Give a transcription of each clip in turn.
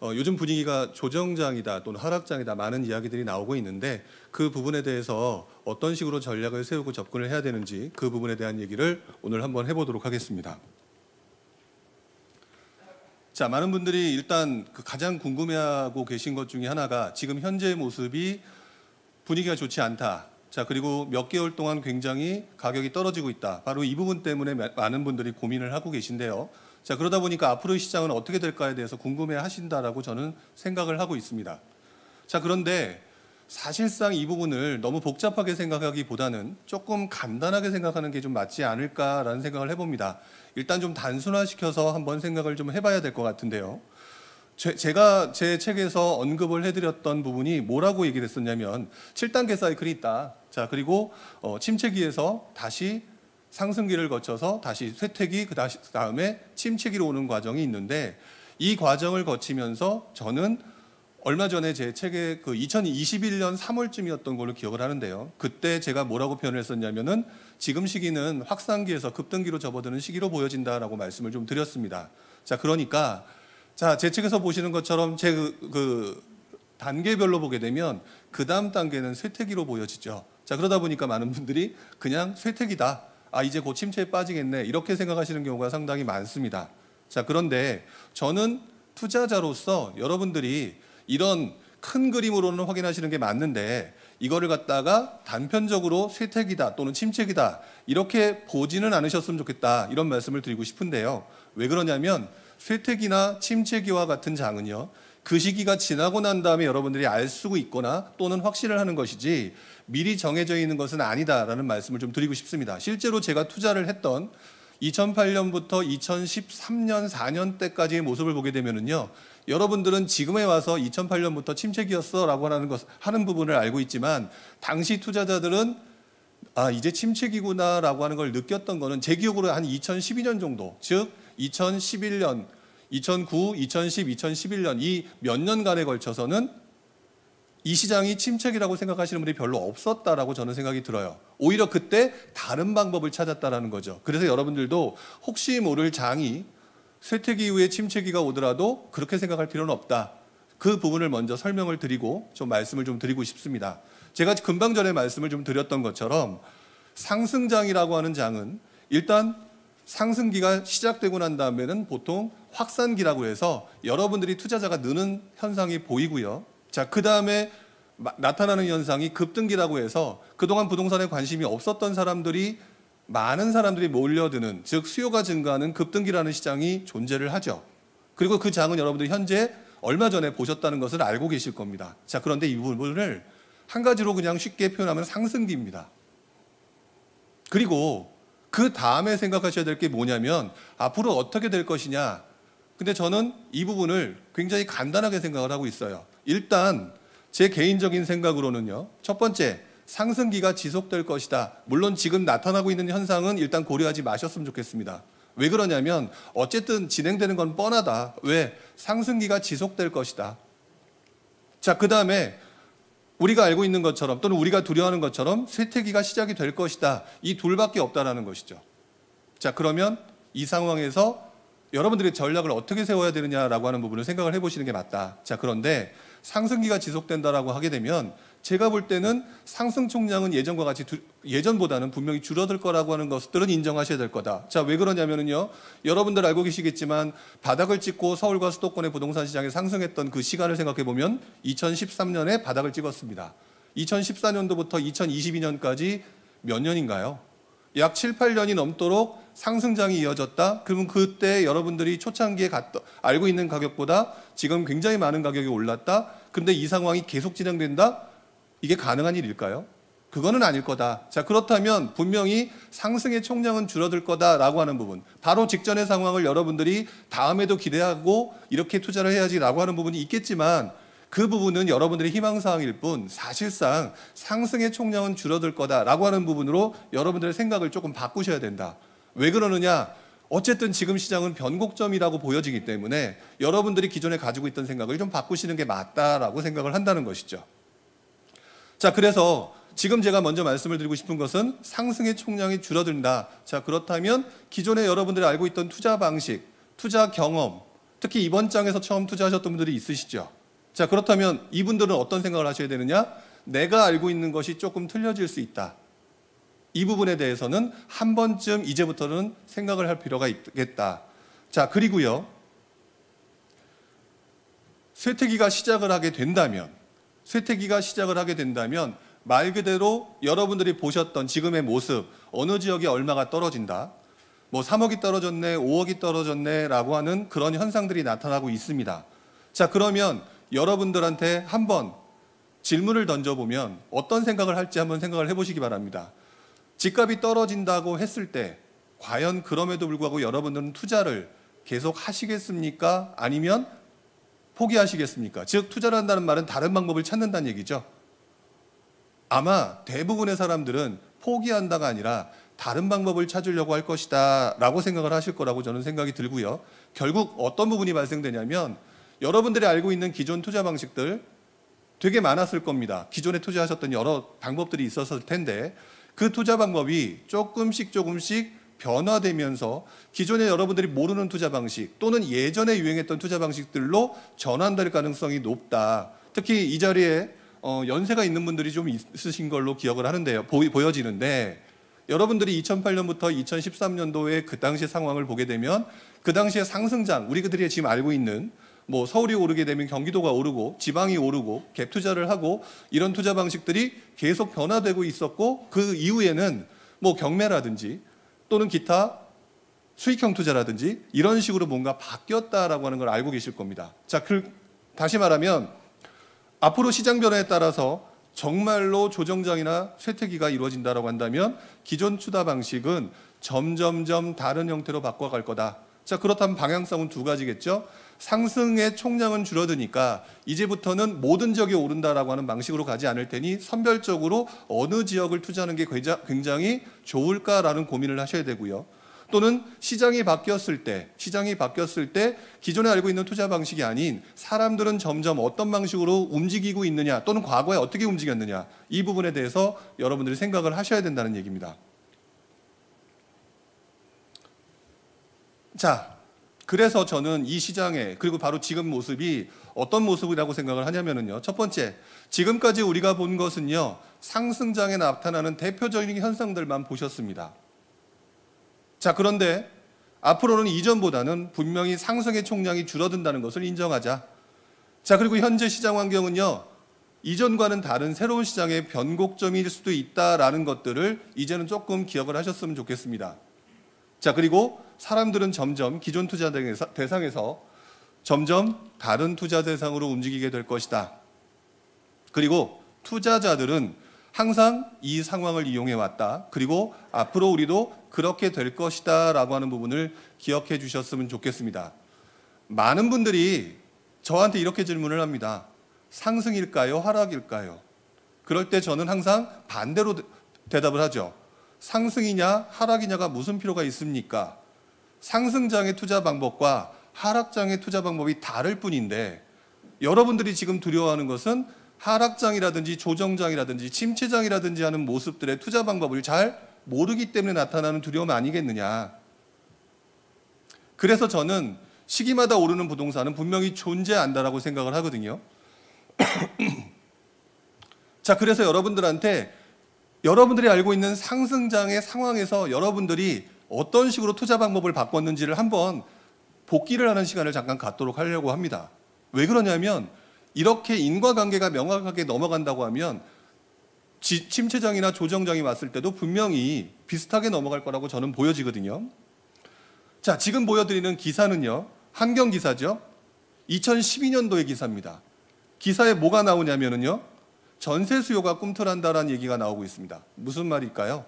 요즘 분위기가 조정장이다 또는 하락장이다 많은 이야기들이 나오고 있는데 그 부분에 대해서 어떤 식으로 전략을 세우고 접근을 해야 되는지 그 부분에 대한 얘기를 오늘 한번 해보도록 하겠습니다. 자, 많은 분들이 일단 가장 궁금해하고 계신 것 중에 하나가 지금 현재의 모습이 분위기가 좋지 않다. 자, 그리고 몇 개월 동안 굉장히 가격이 떨어지고 있다. 바로 이 부분 때문에 많은 분들이 고민을 하고 계신데요. 자, 그러다 보니까 앞으로의 시장은 어떻게 될까에 대해서 궁금해 하신다라고 저는 생각을 하고 있습니다. 자, 그런데 사실상 이 부분을 너무 복잡하게 생각하기보다는 조금 간단하게 생각하는 게 좀 맞지 않을까라는 생각을 해봅니다. 일단 좀 단순화시켜서 한번 생각을 좀 해봐야 될 것 같은데요. 제가 제 책에서 언급을 해드렸던 부분이 뭐라고 얘기를 했었냐면 7단계 사이클이 있다. 자, 그리고 침체기에서 다시 상승기를 거쳐서 다시 쇠퇴기, 그 다음에 침체기로 오는 과정이 있는데 이 과정을 거치면서 저는 얼마 전에 제 책에 2021년 3월쯤이었던 걸로 기억을 하는데요. 그때 제가 뭐라고 표현을 했었냐면은 지금 시기는 확산기에서 급등기로 접어드는 시기로 보여진다라고 말씀을 좀 드렸습니다. 자, 그러니까 제 책에서 보시는 것처럼 제 단계별로 보게 되면 그 다음 단계는 쇠퇴기로 보여지죠. 자, 그러다 보니까 많은 분들이 그냥 쇠퇴기다. 이제 곧 침체에 빠지겠네. 이렇게 생각하시는 경우가 상당히 많습니다. 자, 그런데 저는 투자자로서 여러분들이 이런 큰 그림으로는 확인하시는 게 맞는데 이거를 갖다가 단편적으로 쇠퇴기다 또는 침체기다 이렇게 보지는 않으셨으면 좋겠다. 이런 말씀을 드리고 싶은데요. 왜 그러냐면 쇠퇴기나 침체기와 같은 장은요. 그 시기가 지나고 난 다음에 여러분들이 알 수 있거나 또는 확신을 하는 것이지 미리 정해져 있는 것은 아니다라는 말씀을 좀 드리고 싶습니다. 실제로 제가 투자를 했던 2008년부터 2013년, 4년 때까지의 모습을 보게 되면은요. 여러분들은 지금에 와서 2008년부터 침체기였어라고 하는 부분을 알고 있지만 당시 투자자들은 이제 침체기구나라고 하는 걸 느꼈던 거는 제 기억으로 한 2012년 정도, 즉 2011년, 2009, 2010, 2011년 이 몇 년간에 걸쳐서는 이 시장이 침체기라고 생각하시는 분들이 별로 없었다라고 저는 생각이 들어요. 오히려 그때 다른 방법을 찾았다라는 거죠. 그래서 여러분들도 혹시 모를 장이 쇠퇴기 이후에 침체기가 오더라도 그렇게 생각할 필요는 없다. 그 부분을 먼저 설명을 드리고 좀 말씀을 좀 드리고 싶습니다. 제가 금방 전에 말씀을 좀 드렸던 것처럼 상승장이라고 하는 장은 일단 상승기가 시작되고 난 다음에는 보통 확산기라고 해서 여러분들이 투자자가 느는 현상이 보이고요. 자, 그 다음에 나타나는 현상이 급등기라고 해서 그동안 부동산에 관심이 없었던 사람들이 많은 사람들이 몰려드는, 즉 수요가 증가하는 급등기라는 시장이 존재를 하죠. 그리고 그 장은 여러분들이 현재 얼마 전에 보셨다는 것을 알고 계실 겁니다. 자, 그런데 이 부분을 한 가지로 그냥 쉽게 표현하면 상승기입니다. 그리고 그 다음에 생각하셔야 될 게 뭐냐면 앞으로 어떻게 될 것이냐. 근데 저는 이 부분을 굉장히 간단하게 생각을 하고 있어요. 일단 제 개인적인 생각으로는요. 첫 번째, 상승기가 지속될 것이다. 물론 지금 나타나고 있는 현상은 일단 고려하지 마셨으면 좋겠습니다. 왜 그러냐면 어쨌든 진행되는 건 뻔하다. 왜? 상승기가 지속될 것이다. 자, 그 다음에 우리가 알고 있는 것처럼 또는 우리가 두려워하는 것처럼 쇠퇴기가 시작이 될 것이다. 이 둘밖에 없다라는 것이죠. 자, 그러면 이 상황에서 여러분들의 전략을 어떻게 세워야 되느냐라고 하는 부분을 생각을 해보시는 게 맞다. 자, 그런데 상승기가 지속된다라고 하게 되면 제가 볼 때는 상승 총량은 예전과 같이 예전보다는 분명히 줄어들 거라고 하는 것들은 인정하셔야 될 거다. 자, 왜 그러냐면요. 여러분들 알고 계시겠지만 바닥을 찍고 서울과 수도권의 부동산 시장이 상승했던 그 시간을 생각해 보면 2013년에 바닥을 찍었습니다. 2014년도부터 2022년까지 몇 년인가요? 약 7, 8년이 넘도록 상승장이 이어졌다. 그러면 그때 여러분들이 초창기에 알고 있는 가격보다 지금 굉장히 많은 가격이 올랐다. 그런데 이 상황이 계속 진행된다? 이게 가능한 일일까요? 그거는 아닐 거다. 자, 그렇다면 분명히 상승의 총량은 줄어들 거다라고 하는 부분. 바로 직전의 상황을 여러분들이 다음에도 기대하고 이렇게 투자를 해야지라고 하는 부분이 있겠지만 그 부분은 여러분들의 희망사항일 뿐 사실상 상승의 총량은 줄어들 거다라고 하는 부분으로 여러분들의 생각을 조금 바꾸셔야 된다. 왜 그러느냐? 어쨌든 지금 시장은 변곡점이라고 보여지기 때문에 여러분들이 기존에 가지고 있던 생각을 좀 바꾸시는 게 맞다라고 생각을 한다는 것이죠. 자, 그래서 지금 제가 먼저 말씀을 드리고 싶은 것은 상승의 총량이 줄어든다. 자, 그렇다면 기존에 여러분들이 알고 있던 투자 방식, 투자 경험, 특히 이번 장에서 처음 투자하셨던 분들이 있으시죠. 자, 그렇다면 이분들은 어떤 생각을 하셔야 되느냐? 내가 알고 있는 것이 조금 틀려질 수 있다. 이 부분에 대해서는 한 번쯤 이제부터는 생각을 할 필요가 있겠다. 자, 그리고요. 쇠퇴기가 시작을 하게 된다면 말 그대로 여러분들이 보셨던 지금의 모습, 어느 지역이 얼마가 떨어진다, 뭐 3억이 떨어졌네, 5억이 떨어졌네 라고 하는 그런 현상들이 나타나고 있습니다. 자, 그러면 여러분들한테 한번 질문을 던져보면 어떤 생각을 할지 한번 생각을 해보시기 바랍니다. 집값이 떨어진다고 했을 때 과연 그럼에도 불구하고 여러분들은 투자를 계속 하시겠습니까? 아니면 포기하시겠습니까? 즉, 투자를 한다는 말은 다른 방법을 찾는다는 얘기죠. 아마 대부분의 사람들은 포기한다가 아니라 다른 방법을 찾으려고 할 것이다 라고 생각을 하실 거라고 저는 생각이 들고요. 결국 어떤 부분이 발생되냐면 여러분들이 알고 있는 기존 투자 방식들 되게 많았을 겁니다. 기존에 투자하셨던 여러 방법들이 있었을 텐데 그 투자 방법이 조금씩 변화되면서 기존에 여러분들이 모르는 투자 방식 또는 예전에 유행했던 투자 방식들로 전환될 가능성이 높다. 특히 이 자리에 연세가 있는 분들이 좀 있으신 걸로 기억을 하는데요. 보여지는데 여러분들이 2008년부터 2013년도에 그 당시 상황을 보게 되면 그 당시의 상승장, 우리들이 지금 알고 있는 뭐 서울이 오르게 되면 경기도가 오르고 지방이 오르고 갭 투자를 하고 이런 투자 방식들이 계속 변화되고 있었고 그 이후에는 뭐 경매라든지 또는 기타 수익형 투자라든지 이런 식으로 뭔가 바뀌었다라고 하는 걸 알고 계실 겁니다. 자, 다시 말하면 앞으로 시장 변화에 따라서 정말로 조정장이나 쇠퇴기가 이루어진다라고 한다면 기존 투자 방식은 점점점 다른 형태로 바꿔갈 거다. 자, 그렇다면 방향성은 두 가지겠죠. 상승의 총량은 줄어드니까 이제부터는 모든 지역이 오른다라고 하는 방식으로 가지 않을 테니 선별적으로 어느 지역을 투자하는 게 굉장히 좋을까라는 고민을 하셔야 되고요. 또는 시장이 바뀌었을 때 기존에 알고 있는 투자 방식이 아닌 사람들은 점점 어떤 방식으로 움직이고 있느냐 또는 과거에 어떻게 움직였느냐 이 부분에 대해서 여러분들이 생각을 하셔야 된다는 얘기입니다. 자, 그래서 저는 이 시장에 그리고 바로 지금 모습이 어떤 모습이라고 생각을 하냐면요. 첫 번째, 지금까지 우리가 본 것은요. 상승장에 나타나는 대표적인 현상들만 보셨습니다. 자, 그런데 앞으로는 이전보다는 분명히 상승의 총량이 줄어든다는 것을 인정하자. 자, 그리고 현재 시장 환경은요. 이전과는 다른 새로운 시장의 변곡점일 수도 있다라는 것들을 이제는 조금 기억을 하셨으면 좋겠습니다. 자, 그리고 사람들은 점점 기존 투자 대상에서 점점 다른 투자 대상으로 움직이게 될 것이다. 그리고 투자자들은 항상 이 상황을 이용해 왔다. 그리고 앞으로 우리도 그렇게 될 것이다 라고 하는 부분을 기억해 주셨으면 좋겠습니다. 많은 분들이 저한테 이렇게 질문을 합니다. 상승일까요? 하락일까요? 그럴 때 저는 항상 반대로 대답을 하죠. 상승이냐 하락이냐가 무슨 필요가 있습니까? 상승장의 투자 방법과 하락장의 투자 방법이 다를 뿐인데 여러분들이 지금 두려워하는 것은 하락장이라든지 조정장이라든지 침체장이라든지 하는 모습들의 투자 방법을 잘 모르기 때문에 나타나는 두려움 아니겠느냐. 그래서 저는 시기마다 오르는 부동산은 분명히 존재한다라고 생각을 하거든요. 자, 그래서 여러분들이 알고 있는 상승장의 상황에서 여러분들이 어떤 식으로 투자 방법을 바꿨는지를 한번 복기를 하는 시간을 잠깐 갖도록 하려고 합니다. 왜 그러냐면 이렇게 인과관계가 명확하게 넘어간다고 하면 침체장이나 조정장이 왔을 때도 분명히 비슷하게 넘어갈 거라고 저는 보여지거든요. 자, 지금 보여드리는 기사는요. 한경기사죠. 2012년도의 기사입니다. 기사에 뭐가 나오냐면요. 전세 수요가 꿈틀한다라는 얘기가 나오고 있습니다. 무슨 말일까요?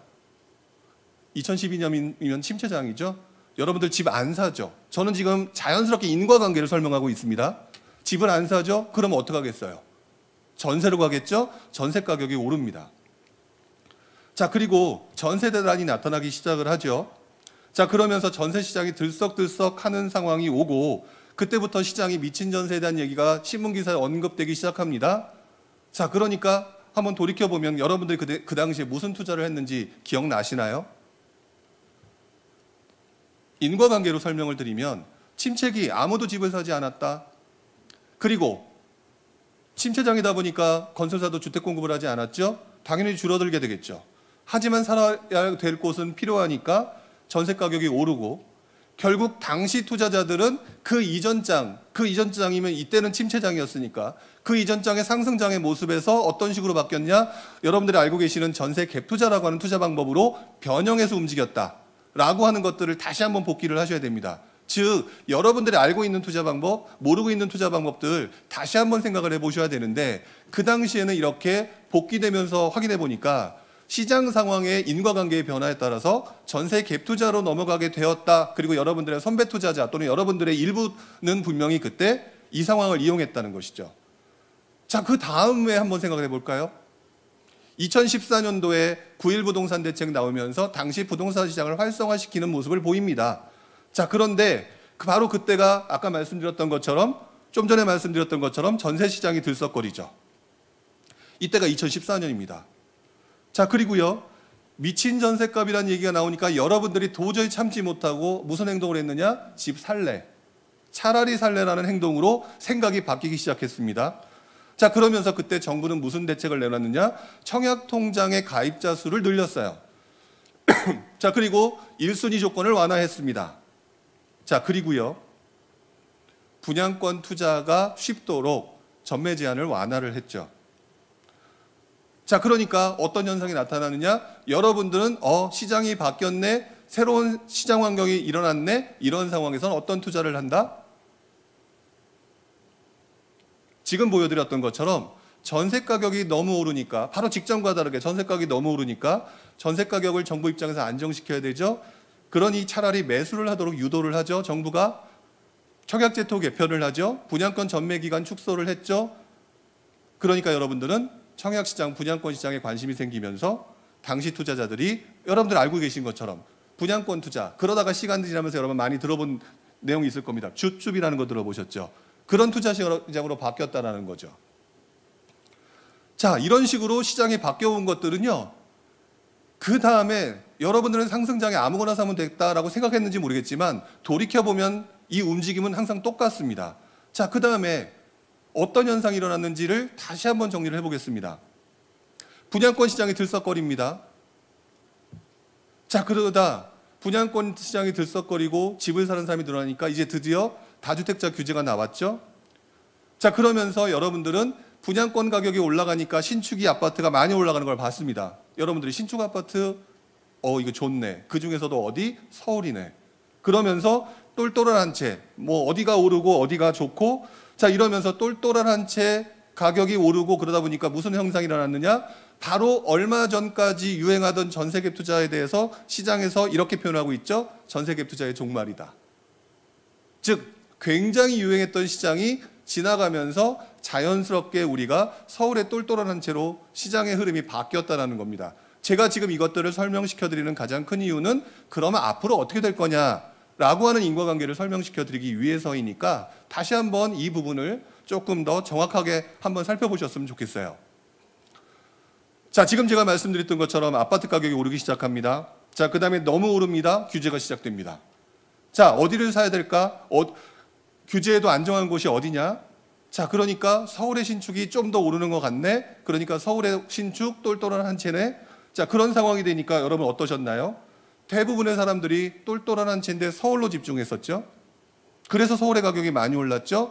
2012년이면 침체장이죠. 여러분들 집 안 사죠. 저는 지금 자연스럽게 인과관계를 설명하고 있습니다. 집을 안 사죠? 그럼 어떻게 하겠어요? 전세로 가겠죠? 전세 가격이 오릅니다. 자, 그리고 전세 대란이 나타나기 시작을 하죠. 자, 그러면서 전세 시장이 들썩들썩 하는 상황이 오고 그때부터 시장이 미친 전세에 대한 얘기가 신문기사에 언급되기 시작합니다. 자, 그러니까 한번 돌이켜보면 여러분들이 그 당시에 무슨 투자를 했는지 기억나시나요? 인과관계로 설명을 드리면 침체기 아무도 집을 사지 않았다. 그리고 침체장이다 보니까 건설사도 주택 공급을 하지 않았죠. 당연히 줄어들게 되겠죠. 하지만 살아야 될 곳은 필요하니까 전세 가격이 오르고, 결국 당시 투자자들은 그 이전 장이면 이때는 침체장이었으니까 그 이전 장의 상승장의 모습에서 어떤 식으로 바뀌었냐? 여러분들이 알고 계시는 전세 갭 투자라고 하는 투자 방법으로 변형해서 움직였다라고 하는 것들을 다시 한번 복기를 하셔야 됩니다. 즉 여러분들이 알고 있는 투자 방법, 모르고 있는 투자 방법들 다시 한번 생각을 해보셔야 되는데, 그 당시에는 이렇게 복기되면서 확인해 보니까 시장 상황의 인과관계의 변화에 따라서 전세 갭 투자로 넘어가게 되었다. 그리고 여러분들의 선배 투자자 또는 여러분들의 일부는 분명히 그때 이 상황을 이용했다는 것이죠. 자, 그 다음에 한번 생각을 해볼까요? 2014년도에 9.1 부동산 대책 나오면서 당시 부동산 시장을 활성화시키는 모습을 보입니다. 자, 그런데 바로 그때가 아까 말씀드렸던 것처럼, 좀 전에 말씀드렸던 것처럼 전세 시장이 들썩거리죠. 이때가 2014년입니다. 자, 그리고요, 미친 전셋값이라는 얘기가 나오니까 여러분들이 도저히 참지 못하고 무슨 행동을 했느냐? 집 살래. 차라리 살래라는 행동으로 생각이 바뀌기 시작했습니다. 자, 그러면서 그때 정부는 무슨 대책을 내놨느냐? 청약통장의 가입자 수를 늘렸어요. 자, 그리고 1순위 조건을 완화했습니다. 자, 그리고요, 분양권 투자가 쉽도록 전매 제한을 완화를 했죠. 자, 그러니까 어떤 현상이 나타나느냐? 여러분들은 시장이 바뀌었네, 새로운 시장 환경이 일어났네, 이런 상황에서는 어떤 투자를 한다? 지금 보여드렸던 것처럼 전세 가격이 너무 오르니까, 바로 직전과 다르게 전세 가격이 너무 오르니까 전세 가격을 정부 입장에서 안정시켜야 되죠. 그러니 차라리 매수를 하도록 유도를 하죠. 정부가 청약제도 개편을 하죠. 분양권 전매 기간 축소를 했죠. 그러니까 여러분들은 청약시장, 분양권 시장에 관심이 생기면서 당시 투자자들이 여러분들 알고 계신 것처럼 분양권 투자, 그러다가 시간이 지나면서 여러분 많이 들어본 내용이 있을 겁니다. 줍줍이라는 거 들어보셨죠? 그런 투자 시장으로 바뀌었다는 거죠. 자, 이런 식으로 시장이 바뀌어온 것들은요, 그 다음에 여러분들은 상승장에 아무거나 사면 됐다라고 생각했는지 모르겠지만 돌이켜보면 이 움직임은 항상 똑같습니다. 자, 그 다음에 어떤 현상이 일어났는지를 다시 한번 정리를 해보겠습니다. 분양권 시장이 들썩거립니다. 자, 그러다 분양권 시장이 들썩거리고 집을 사는 사람이 늘어나니까 이제 드디어 다주택자 규제가 나왔죠. 자, 그러면서 여러분들은 분양권 가격이 올라가니까 신축이 아파트가 많이 올라가는 걸 봤습니다. 여러분들이 신축 아파트 이거 좋네. 그 중에서도 어디? 서울이네. 그러면서 똘똘한 한 채, 어디가 오르고 어디가 좋고, 자, 이러면서 똘똘한 한 채 가격이 오르고, 그러다 보니까 무슨 현상이 일어났느냐? 바로 얼마 전까지 유행하던 전세갭 투자에 대해서 시장에서 이렇게 표현하고 있죠. 전세갭 투자의 종말이다. 즉 굉장히 유행했던 시장이 지나가면서 자연스럽게 우리가 서울의 똘똘한 한 채로 시장의 흐름이 바뀌었다는 겁니다. 제가 지금 이것들을 설명시켜 드리는 가장 큰 이유는 그러면 앞으로 어떻게 될 거냐라고 하는 인과관계를 설명시켜 드리기 위해서이니까 다시 한번 이 부분을 조금 더 정확하게 한번 살펴보셨으면 좋겠어요. 자, 지금 제가 말씀드렸던 것처럼 아파트 가격이 오르기 시작합니다. 자, 그 다음에 너무 오릅니다. 규제가 시작됩니다. 자, 어디를 사야 될까? 규제에도 안정한 곳이 어디냐? 자, 그러니까 서울의 신축이 좀 더 오르는 것 같네. 그러니까 서울의 신축 똘똘한 한 채네. 자, 그런 상황이 되니까 여러분 어떠셨나요? 대부분의 사람들이 똘똘한 한 채인데 서울로 집중했었죠. 그래서 서울의 가격이 많이 올랐죠.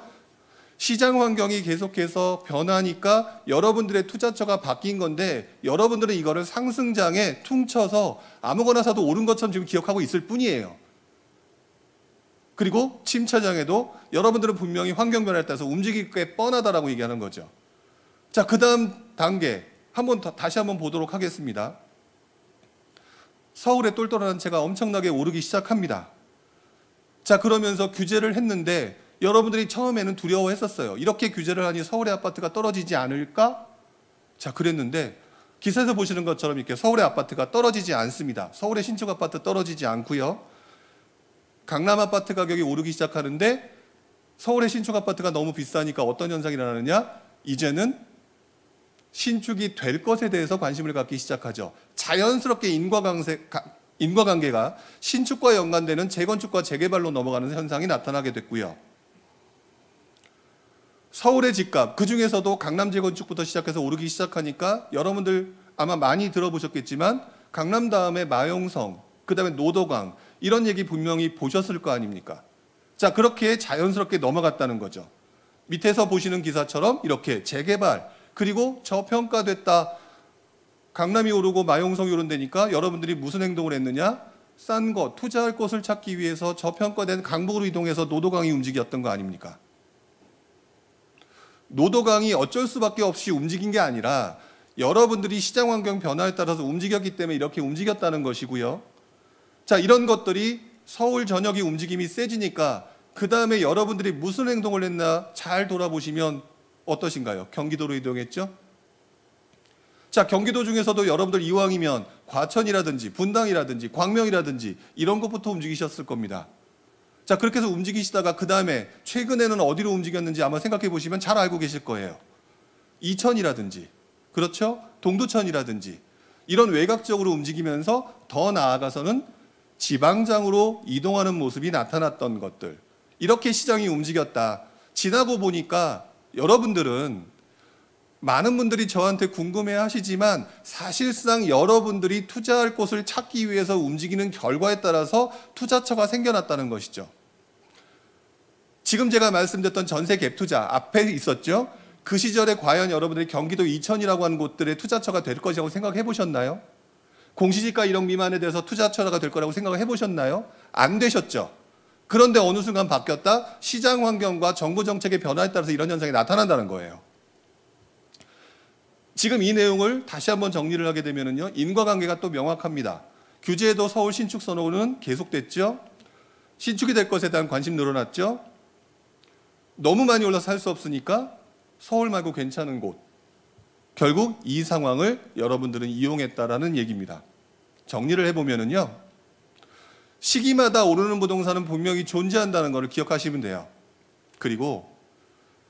시장 환경이 계속해서 변하니까 여러분들의 투자처가 바뀐 건데, 여러분들은 이거를 상승장에 퉁쳐서 아무거나 사도 오른 것처럼 지금 기억하고 있을 뿐이에요. 그리고 침체장에도 여러분들은 분명히 환경 변화에 따라서 움직일 게 뻔하다라고 얘기하는 거죠. 자, 그 다음 단계 다시 한번 보도록 하겠습니다. 서울의 똘똘한 채가 엄청나게 오르기 시작합니다. 자, 그러면서 규제를 했는데 여러분들이 처음에는 두려워했었어요. 이렇게 규제를 하니 서울의 아파트가 떨어지지 않을까? 자, 그랬는데 기사에서 보시는 것처럼 이렇게 서울의 아파트가 떨어지지 않습니다. 서울의 신축 아파트 떨어지지 않고요. 강남 아파트 가격이 오르기 시작하는데 서울의 신축 아파트가 너무 비싸니까 어떤 현상이 일어나느냐? 이제는 신축이 될 것에 대해서 관심을 갖기 시작하죠. 자연스럽게 인과관계가 신축과 연관되는 재건축과 재개발로 넘어가는 현상이 나타나게 됐고요. 서울의 집값, 그중에서도 강남 재건축부터 시작해서 오르기 시작하니까 여러분들 아마 많이 들어보셨겠지만 강남 다음에 마용성, 그 다음에 노도강 이런 얘기 분명히 보셨을 거 아닙니까? 자, 그렇게 자연스럽게 넘어갔다는 거죠. 밑에서 보시는 기사처럼 이렇게 재개발, 그리고 저평가됐다. 강남이 오르고 마용성이 오른다니까 여러분들이 무슨 행동을 했느냐? 싼 것, 투자할 곳을 찾기 위해서 저평가된 강북으로 이동해서 노도강이 움직였던 거 아닙니까? 노도강이 어쩔 수밖에 없이 움직인 게 아니라 여러분들이 시장 환경 변화에 따라서 움직였기 때문에 이렇게 움직였다는 것이고요. 자, 이런 것들이 서울 전역이 움직임이 세지니까 그 다음에 여러분들이 무슨 행동을 했나 잘 돌아보시면 어떠신가요? 경기도로 이동했죠? 자, 경기도 중에서도 여러분들 이왕이면 과천이라든지 분당이라든지 광명이라든지 이런 것부터 움직이셨을 겁니다. 자, 그렇게 해서 움직이시다가 그 다음에 최근에는 어디로 움직였는지 아마 생각해 보시면 잘 알고 계실 거예요. 이천이라든지, 그렇죠? 동두천이라든지 이런 외곽적으로 움직이면서 더 나아가서는 지방장으로 이동하는 모습이 나타났던 것들, 이렇게 시장이 움직였다. 지나고 보니까 여러분들은 많은 분들이 저한테 궁금해 하시지만 사실상 여러분들이 투자할 곳을 찾기 위해서 움직이는 결과에 따라서 투자처가 생겨났다는 것이죠. 지금 제가 말씀드렸던 전세 갭 투자 앞에 있었죠. 그 시절에 과연 여러분들이 경기도 이천이라고 하는 곳들의 투자처가 될 것이라고 생각해 보셨나요? 공시지가 1억 미만에 대해서 투자처가 될 거라고 생각을 해보셨나요? 안 되셨죠. 그런데 어느 순간 바뀌었다. 시장 환경과 정부 정책의 변화에 따라서 이런 현상이 나타난다는 거예요. 지금 이 내용을 다시 한번 정리를 하게 되면요, 인과관계가 또 명확합니다. 규제에도 서울 신축 선호는 계속됐죠. 신축이 될 것에 대한 관심 늘어났죠. 너무 많이 올라서 살 수 없으니까 서울 말고 괜찮은 곳. 결국 이 상황을 여러분들은 이용했다라는 얘기입니다. 정리를 해보면요, 시기마다 오르는 부동산은 분명히 존재한다는 것을 기억하시면 돼요. 그리고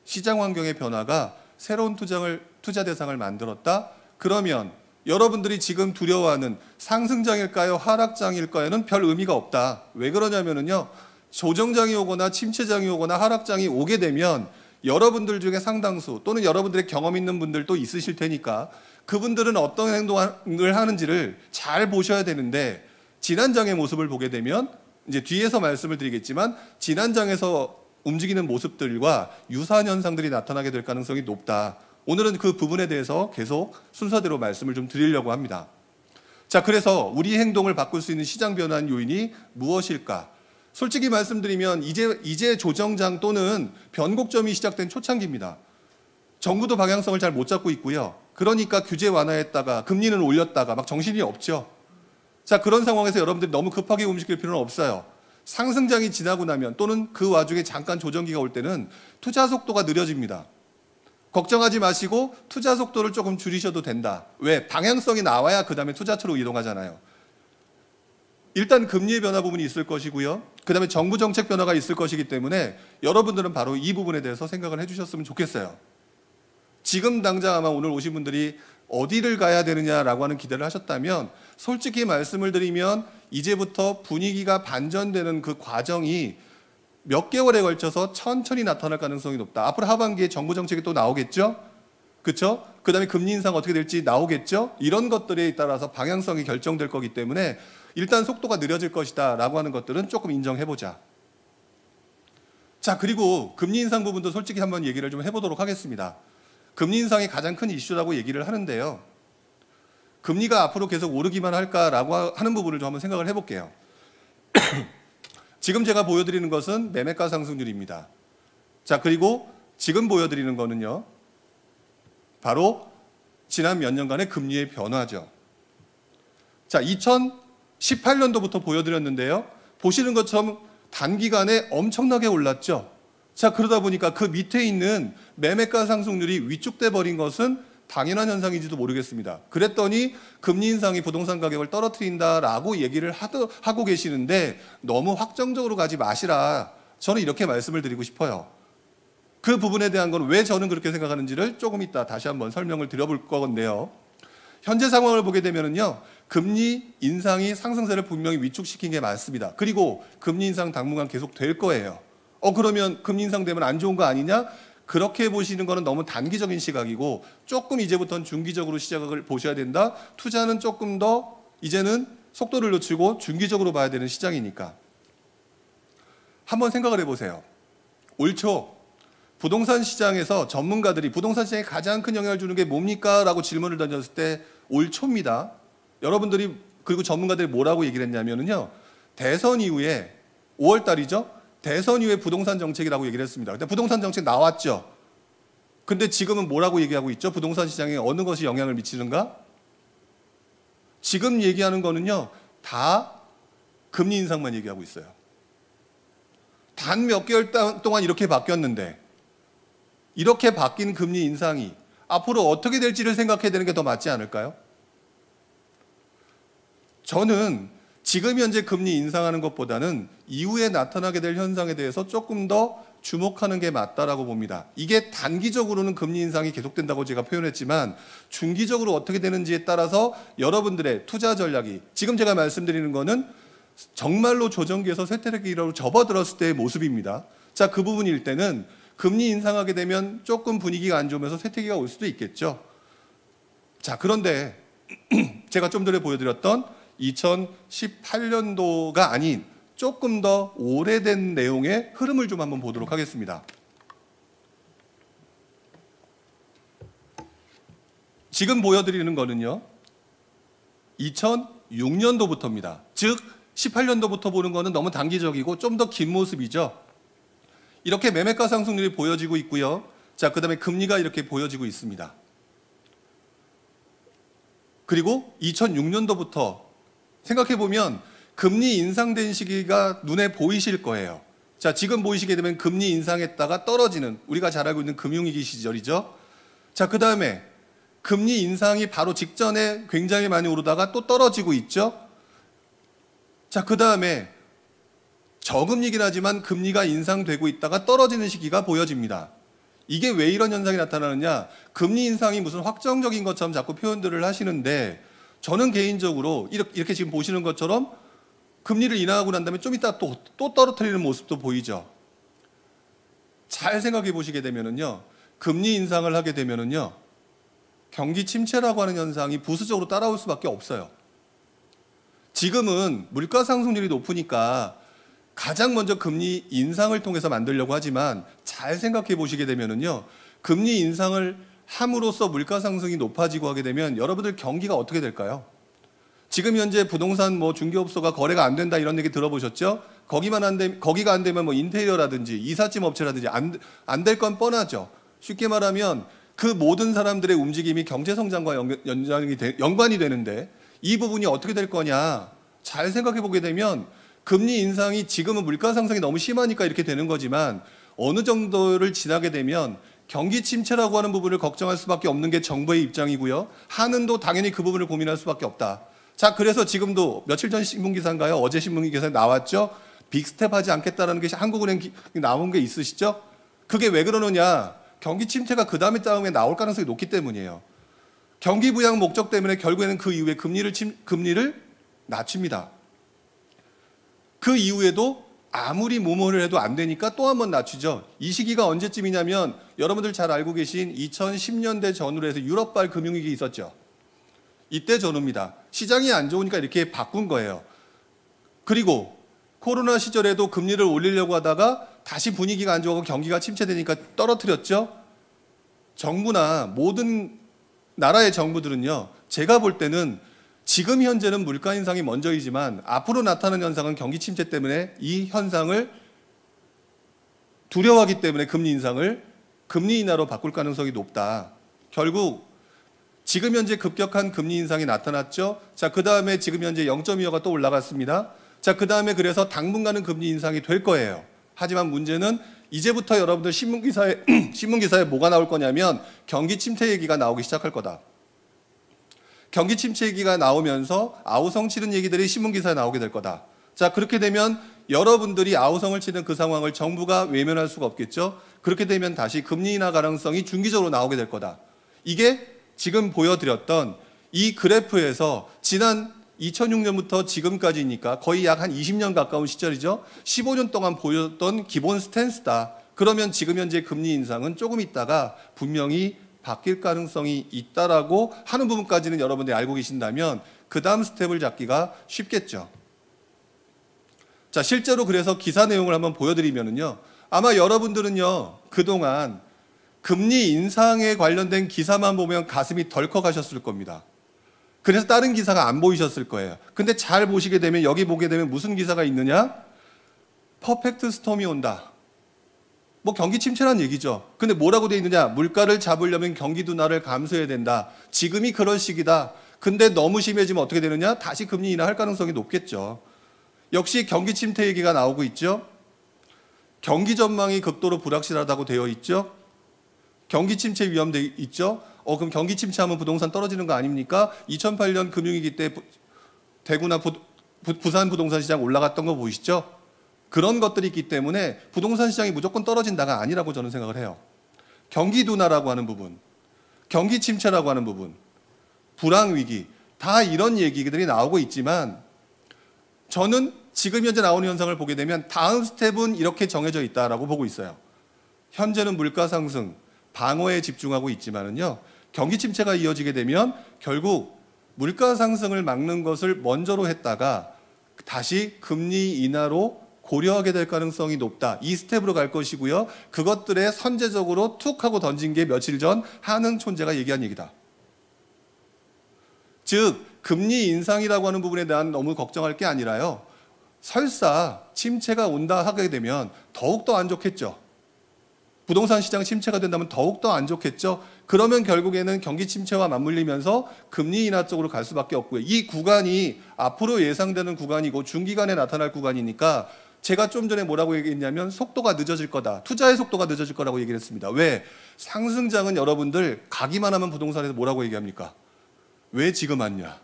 시장 환경의 변화가 새로운 투자 대상을 만들었다. 그러면 여러분들이 지금 두려워하는 상승장일까요? 하락장일까요는 별 의미가 없다. 왜 그러냐면요, 조정장이 오거나 침체장이 오거나 하락장이 오게 되면 여러분들 중에 상당수 또는 여러분들의 경험 있는 분들도 있으실 테니까 그분들은 어떤 행동을 하는지를 잘 보셔야 되는데, 지난장의 모습을 보게 되면 이제 뒤에서 말씀을 드리겠지만 지난장에서 움직이는 모습들과 유사한 현상들이 나타나게 될 가능성이 높다. 오늘은 그 부분에 대해서 계속 순서대로 말씀을 좀 드리려고 합니다. 자, 그래서 우리 행동을 바꿀 수 있는 시장 변화 요인이 무엇일까? 솔직히 말씀드리면 이제 조정장 또는 변곡점이 시작된 초창기입니다. 정부도 방향성을 잘 못 잡고 있고요. 그러니까 규제 완화했다가 금리는 올렸다가 막 정신이 없죠. 자, 그런 상황에서 여러분들이 너무 급하게 움직일 필요는 없어요. 상승장이 지나고 나면 또는 그 와중에 잠깐 조정기가 올 때는 투자 속도가 느려집니다. 걱정하지 마시고 투자 속도를 조금 줄이셔도 된다. 왜? 방향성이 나와야 그 다음에 투자처로 이동하잖아요. 일단 금리의 변화 부분이 있을 것이고요. 그 다음에 정부 정책 변화가 있을 것이기 때문에 여러분들은 바로 이 부분에 대해서 생각을 해주셨으면 좋겠어요. 지금 당장 아마 오늘 오신 분들이 어디를 가야 되느냐라고 하는 기대를 하셨다면 솔직히 말씀을 드리면 이제부터 분위기가 반전되는 그 과정이 몇 개월에 걸쳐서 천천히 나타날 가능성이 높다. 앞으로 하반기에 정부 정책이 또 나오겠죠? 그렇죠? 그 다음에 금리 인상 어떻게 될지 나오겠죠? 이런 것들에 따라서 방향성이 결정될 거기 때문에 일단 속도가 느려질 것이다 라고 하는 것들은 조금 인정해보자. 자, 그리고 금리 인상 부분도 솔직히 한번 얘기를 좀 해보도록 하겠습니다. 금리 인상이 가장 큰 이슈라고 얘기를 하는데요, 금리가 앞으로 계속 오르기만 할까라고 하는 부분을 좀 한번 생각을 해볼게요. 지금 제가 보여드리는 것은 매매가 상승률입니다. 자, 그리고 지금 보여드리는 거는요, 바로 지난 몇 년간의 금리의 변화죠. 자, 2018년도부터 보여드렸는데요, 보시는 것처럼 단기간에 엄청나게 올랐죠. 자, 그러다 보니까 그 밑에 있는 매매가 상승률이 위축돼 버린 것은 당연한 현상인지도 모르겠습니다. 그랬더니 금리 인상이 부동산 가격을 떨어뜨린다라고 얘기를 하고 계시는데 너무 확정적으로 가지 마시라. 저는 이렇게 말씀을 드리고 싶어요. 그 부분에 대한 건 왜 저는 그렇게 생각하는지를 조금 이따 다시 한번 설명을 드려볼 건데요. 현재 상황을 보게 되면은요, 금리 인상이 상승세를 분명히 위축시킨 게 맞습니다. 그리고 금리 인상 당분간 계속 될 거예요. 그러면 금리 인상되면 안 좋은 거 아니냐? 그렇게 보시는 거는 너무 단기적인 시각이고, 조금 이제부터는 중기적으로 시작을 보셔야 된다. 투자는 조금 더 이제는 속도를 늦추고 중기적으로 봐야 되는 시장이니까. 한번 생각을 해보세요. 올 초 부동산 시장에서 전문가들이 부동산 시장에 가장 큰 영향을 주는 게 뭡니까? 라고 질문을 던졌을 때 올 초입니다. 여러분들이 그리고 전문가들이 뭐라고 얘기를 했냐면요, 대선 이후에 5월 달이죠. 대선 이후에 부동산 정책이라고 얘기를 했습니다. 근데 부동산 정책 나왔죠. 근데 지금은 뭐라고 얘기하고 있죠? 부동산 시장에 어느 것이 영향을 미치는가? 지금 얘기하는 거는요, 다 금리 인상만 얘기하고 있어요. 단 몇 개월 동안 이렇게 바뀌었는데, 이렇게 바뀐 금리 인상이 앞으로 어떻게 될지를 생각해야 되는 게 더 맞지 않을까요? 저는 지금 현재 금리 인상하는 것보다는 이후에 나타나게 될 현상에 대해서 조금 더 주목하는 게 맞다라고 봅니다. 이게 단기적으로는 금리 인상이 계속된다고 제가 표현했지만, 중기적으로 어떻게 되는지에 따라서 여러분들의 투자 전략이, 지금 제가 말씀드리는 거는 정말로 조정기에서 쇠퇴기로 접어들었을 때의 모습입니다. 자, 그 부분일 때는 금리 인상하게 되면 조금 분위기가 안 좋으면서 쇠퇴기가 올 수도 있겠죠. 자, 그런데 제가 좀 전에 보여드렸던 2018년도가 아닌 조금 더 오래된 내용의 흐름을 좀 한번 보도록 하겠습니다. 지금 보여드리는 거는요, 2006년도부터입니다. 즉 18년도부터 보는 거는 너무 단기적이고 좀 더 긴 모습이죠. 이렇게 매매가 상승률이 보여지고 있고요. 자, 그다음에 금리가 이렇게 보여지고 있습니다. 그리고 2006년도부터 생각해 보면 금리 인상된 시기가 눈에 보이실 거예요. 자, 지금 보이시게 되면 금리 인상했다가 떨어지는, 우리가 잘 알고 있는 금융위기 시절이죠. 자, 그다음에 금리 인상이 바로 직전에 굉장히 많이 오르다가 또 떨어지고 있죠. 자, 그다음에 저금리긴 하지만 금리가 인상되고 있다가 떨어지는 시기가 보여집니다. 이게 왜 이런 현상이 나타나느냐? 금리 인상이 무슨 확정적인 것처럼 자꾸 표현들을 하시는데, 저는 개인적으로 이렇게 지금 보시는 것처럼 금리를 인하하고 난 다음에 좀 이따 또 떨어뜨리는 모습도 보이죠. 잘 생각해 보시게 되면은요, 금리 인상을 하게 되면은요, 경기 침체라고 하는 현상이 부수적으로 따라올 수밖에 없어요. 지금은 물가 상승률이 높으니까 가장 먼저 금리 인상을 통해서 만들려고 하지만, 잘 생각해 보시게 되면은요, 금리 인상을 함으로써 물가 상승이 높아지고 하게 되면 여러분들 경기가 어떻게 될까요? 지금 현재 부동산 중개업소가 거래가 안 된다 이런 얘기 들어보셨죠? 거기가 안 되면 인테리어라든지 이삿짐 업체라든지 안 될 건 뻔하죠. 쉽게 말하면 그 모든 사람들의 움직임이 경제 성장과 연관이 되는데, 이 부분이 어떻게 될 거냐? 잘 생각해 보게 되면 금리 인상이 지금은 물가 상승이 너무 심하니까 이렇게 되는 거지만, 어느 정도를 지나게 되면 경기 침체라고 하는 부분을 걱정할 수밖에 없는 게 정부의 입장이고요. 한은도 당연히 그 부분을 고민할 수밖에 없다. 자, 그래서 지금도 며칠 전 신문기사인가요? 어제 신문기사에 나왔죠? 빅스텝 하지 않겠다라는 게 한국은행 나온 게 있으시죠? 그게 왜 그러느냐? 경기 침체가 그 다음에 나올 가능성이 높기 때문이에요. 경기 부양 목적 때문에 결국에는 그 이후에 금리를 낮춥니다. 그 이후에도 아무리 뭐뭐를 해도 안 되니까 또 한 번 낮추죠. 이 시기가 언제쯤이냐면, 여러분들 잘 알고 계신 2010년대 전후로 해서 유럽발 금융위기 있었죠. 이때 전후입니다. 시장이 안 좋으니까 이렇게 바꾼 거예요. 그리고 코로나 시절에도 금리를 올리려고 하다가 다시 분위기가 안 좋고 경기가 침체되니까 떨어뜨렸죠. 정부나 모든 나라의 정부들은요, 제가 볼 때는 지금 현재는 물가 인상이 먼저이지만 앞으로 나타나는 현상은 경기 침체 때문에 이 현상을 두려워하기 때문에 금리 인상을 금리 인하로 바꿀 가능성이 높다. 결국 지금 현재 급격한 금리 인상이 나타났죠. 자, 그 다음에 지금 현재 0.25가 또 올라갔습니다. 자, 그 다음에 그래서 당분간은 금리 인상이 될 거예요. 하지만 문제는 이제부터 여러분들 신문기사에 뭐가 나올 거냐면, 경기 침체 얘기가 나오기 시작할 거다. 경기 침체 얘기가 나오면서 아우성 치는 얘기들이 신문기사에 나오게 될 거다. 자, 그렇게 되면 여러분들이 아우성을 치는 그 상황을 정부가 외면할 수가 없겠죠. 그렇게 되면 다시 금리 인하 가능성이 중기적으로 나오게 될 거다. 이게 지금 보여드렸던 이 그래프에서 지난 2006년부터 지금까지니까 거의 약 한 20년 가까운 시절이죠. 15년 동안 보였던 기본 스탠스다. 그러면 지금 현재 금리 인상은 조금 있다가 분명히 바뀔 가능성이 있다라고 하는 부분까지는 여러분들이 알고 계신다면 그 다음 스텝을 잡기가 쉽겠죠. 자, 실제로 그래서 기사 내용을 한번 보여드리면요. 아마 여러분들은요, 그동안 금리 인상에 관련된 기사만 보면 가슴이 덜컥하셨을 겁니다. 그래서 다른 기사가 안 보이셨을 거예요. 근데 잘 보시게 되면, 여기 보게 되면 무슨 기사가 있느냐? 퍼펙트 스톰이 온다. 뭐 경기 침체란 얘기죠. 근데 뭐라고 돼 있느냐? 물가를 잡으려면 경기 둔화를 감수해야 된다. 지금이 그럴 시기다. 근데 너무 심해지면 어떻게 되느냐? 다시 금리 인하할 가능성이 높겠죠. 역시 경기 침체 얘기가 나오고 있죠. 경기 전망이 극도로 불확실하다고 되어 있죠. 경기 침체 위험돼 있죠. 그럼 경기 침체하면 부동산 떨어지는 거 아닙니까? 2008년 금융위기 때 대구나 부산 부동산 시장 올라갔던 거 보이시죠? 그런 것들이 있기 때문에 부동산 시장이 무조건 떨어진다가 아니라고 저는 생각을 해요. 경기 둔화라고 하는 부분, 경기 침체라고 하는 부분, 불황 위기, 다 이런 얘기들이 나오고 있지만 저는 지금 현재 나오는 현상을 보게 되면 다음 스텝은 이렇게 정해져 있다라고 보고 있어요. 현재는 물가 상승, 방어에 집중하고 있지만은요, 경기 침체가 이어지게 되면 결국 물가 상승을 막는 것을 먼저로 했다가 다시 금리 인하로 고려하게 될 가능성이 높다. 이 스텝으로 갈 것이고요. 그것들에 선제적으로 툭 하고 던진 게 며칠 전 한흥 촌재가 얘기한 얘기다. 즉 금리 인상이라고 하는 부분에 대한 너무 걱정할 게 아니라요. 설사 침체가 온다 하게 되면 더욱더 안 좋겠죠. 부동산 시장 침체가 된다면 더욱더 안 좋겠죠. 그러면 결국에는 경기 침체와 맞물리면서 금리 인하 쪽으로 갈 수밖에 없고요. 이 구간이 앞으로 예상되는 구간이고 중기간에 나타날 구간이니까 제가 좀 전에 뭐라고 얘기했냐면 속도가 늦어질 거다. 투자의 속도가 늦어질 거라고 얘기를 했습니다. 왜? 상승장은 여러분들 가기만 하면 부동산에서 뭐라고 얘기합니까? 왜 지금 왔냐?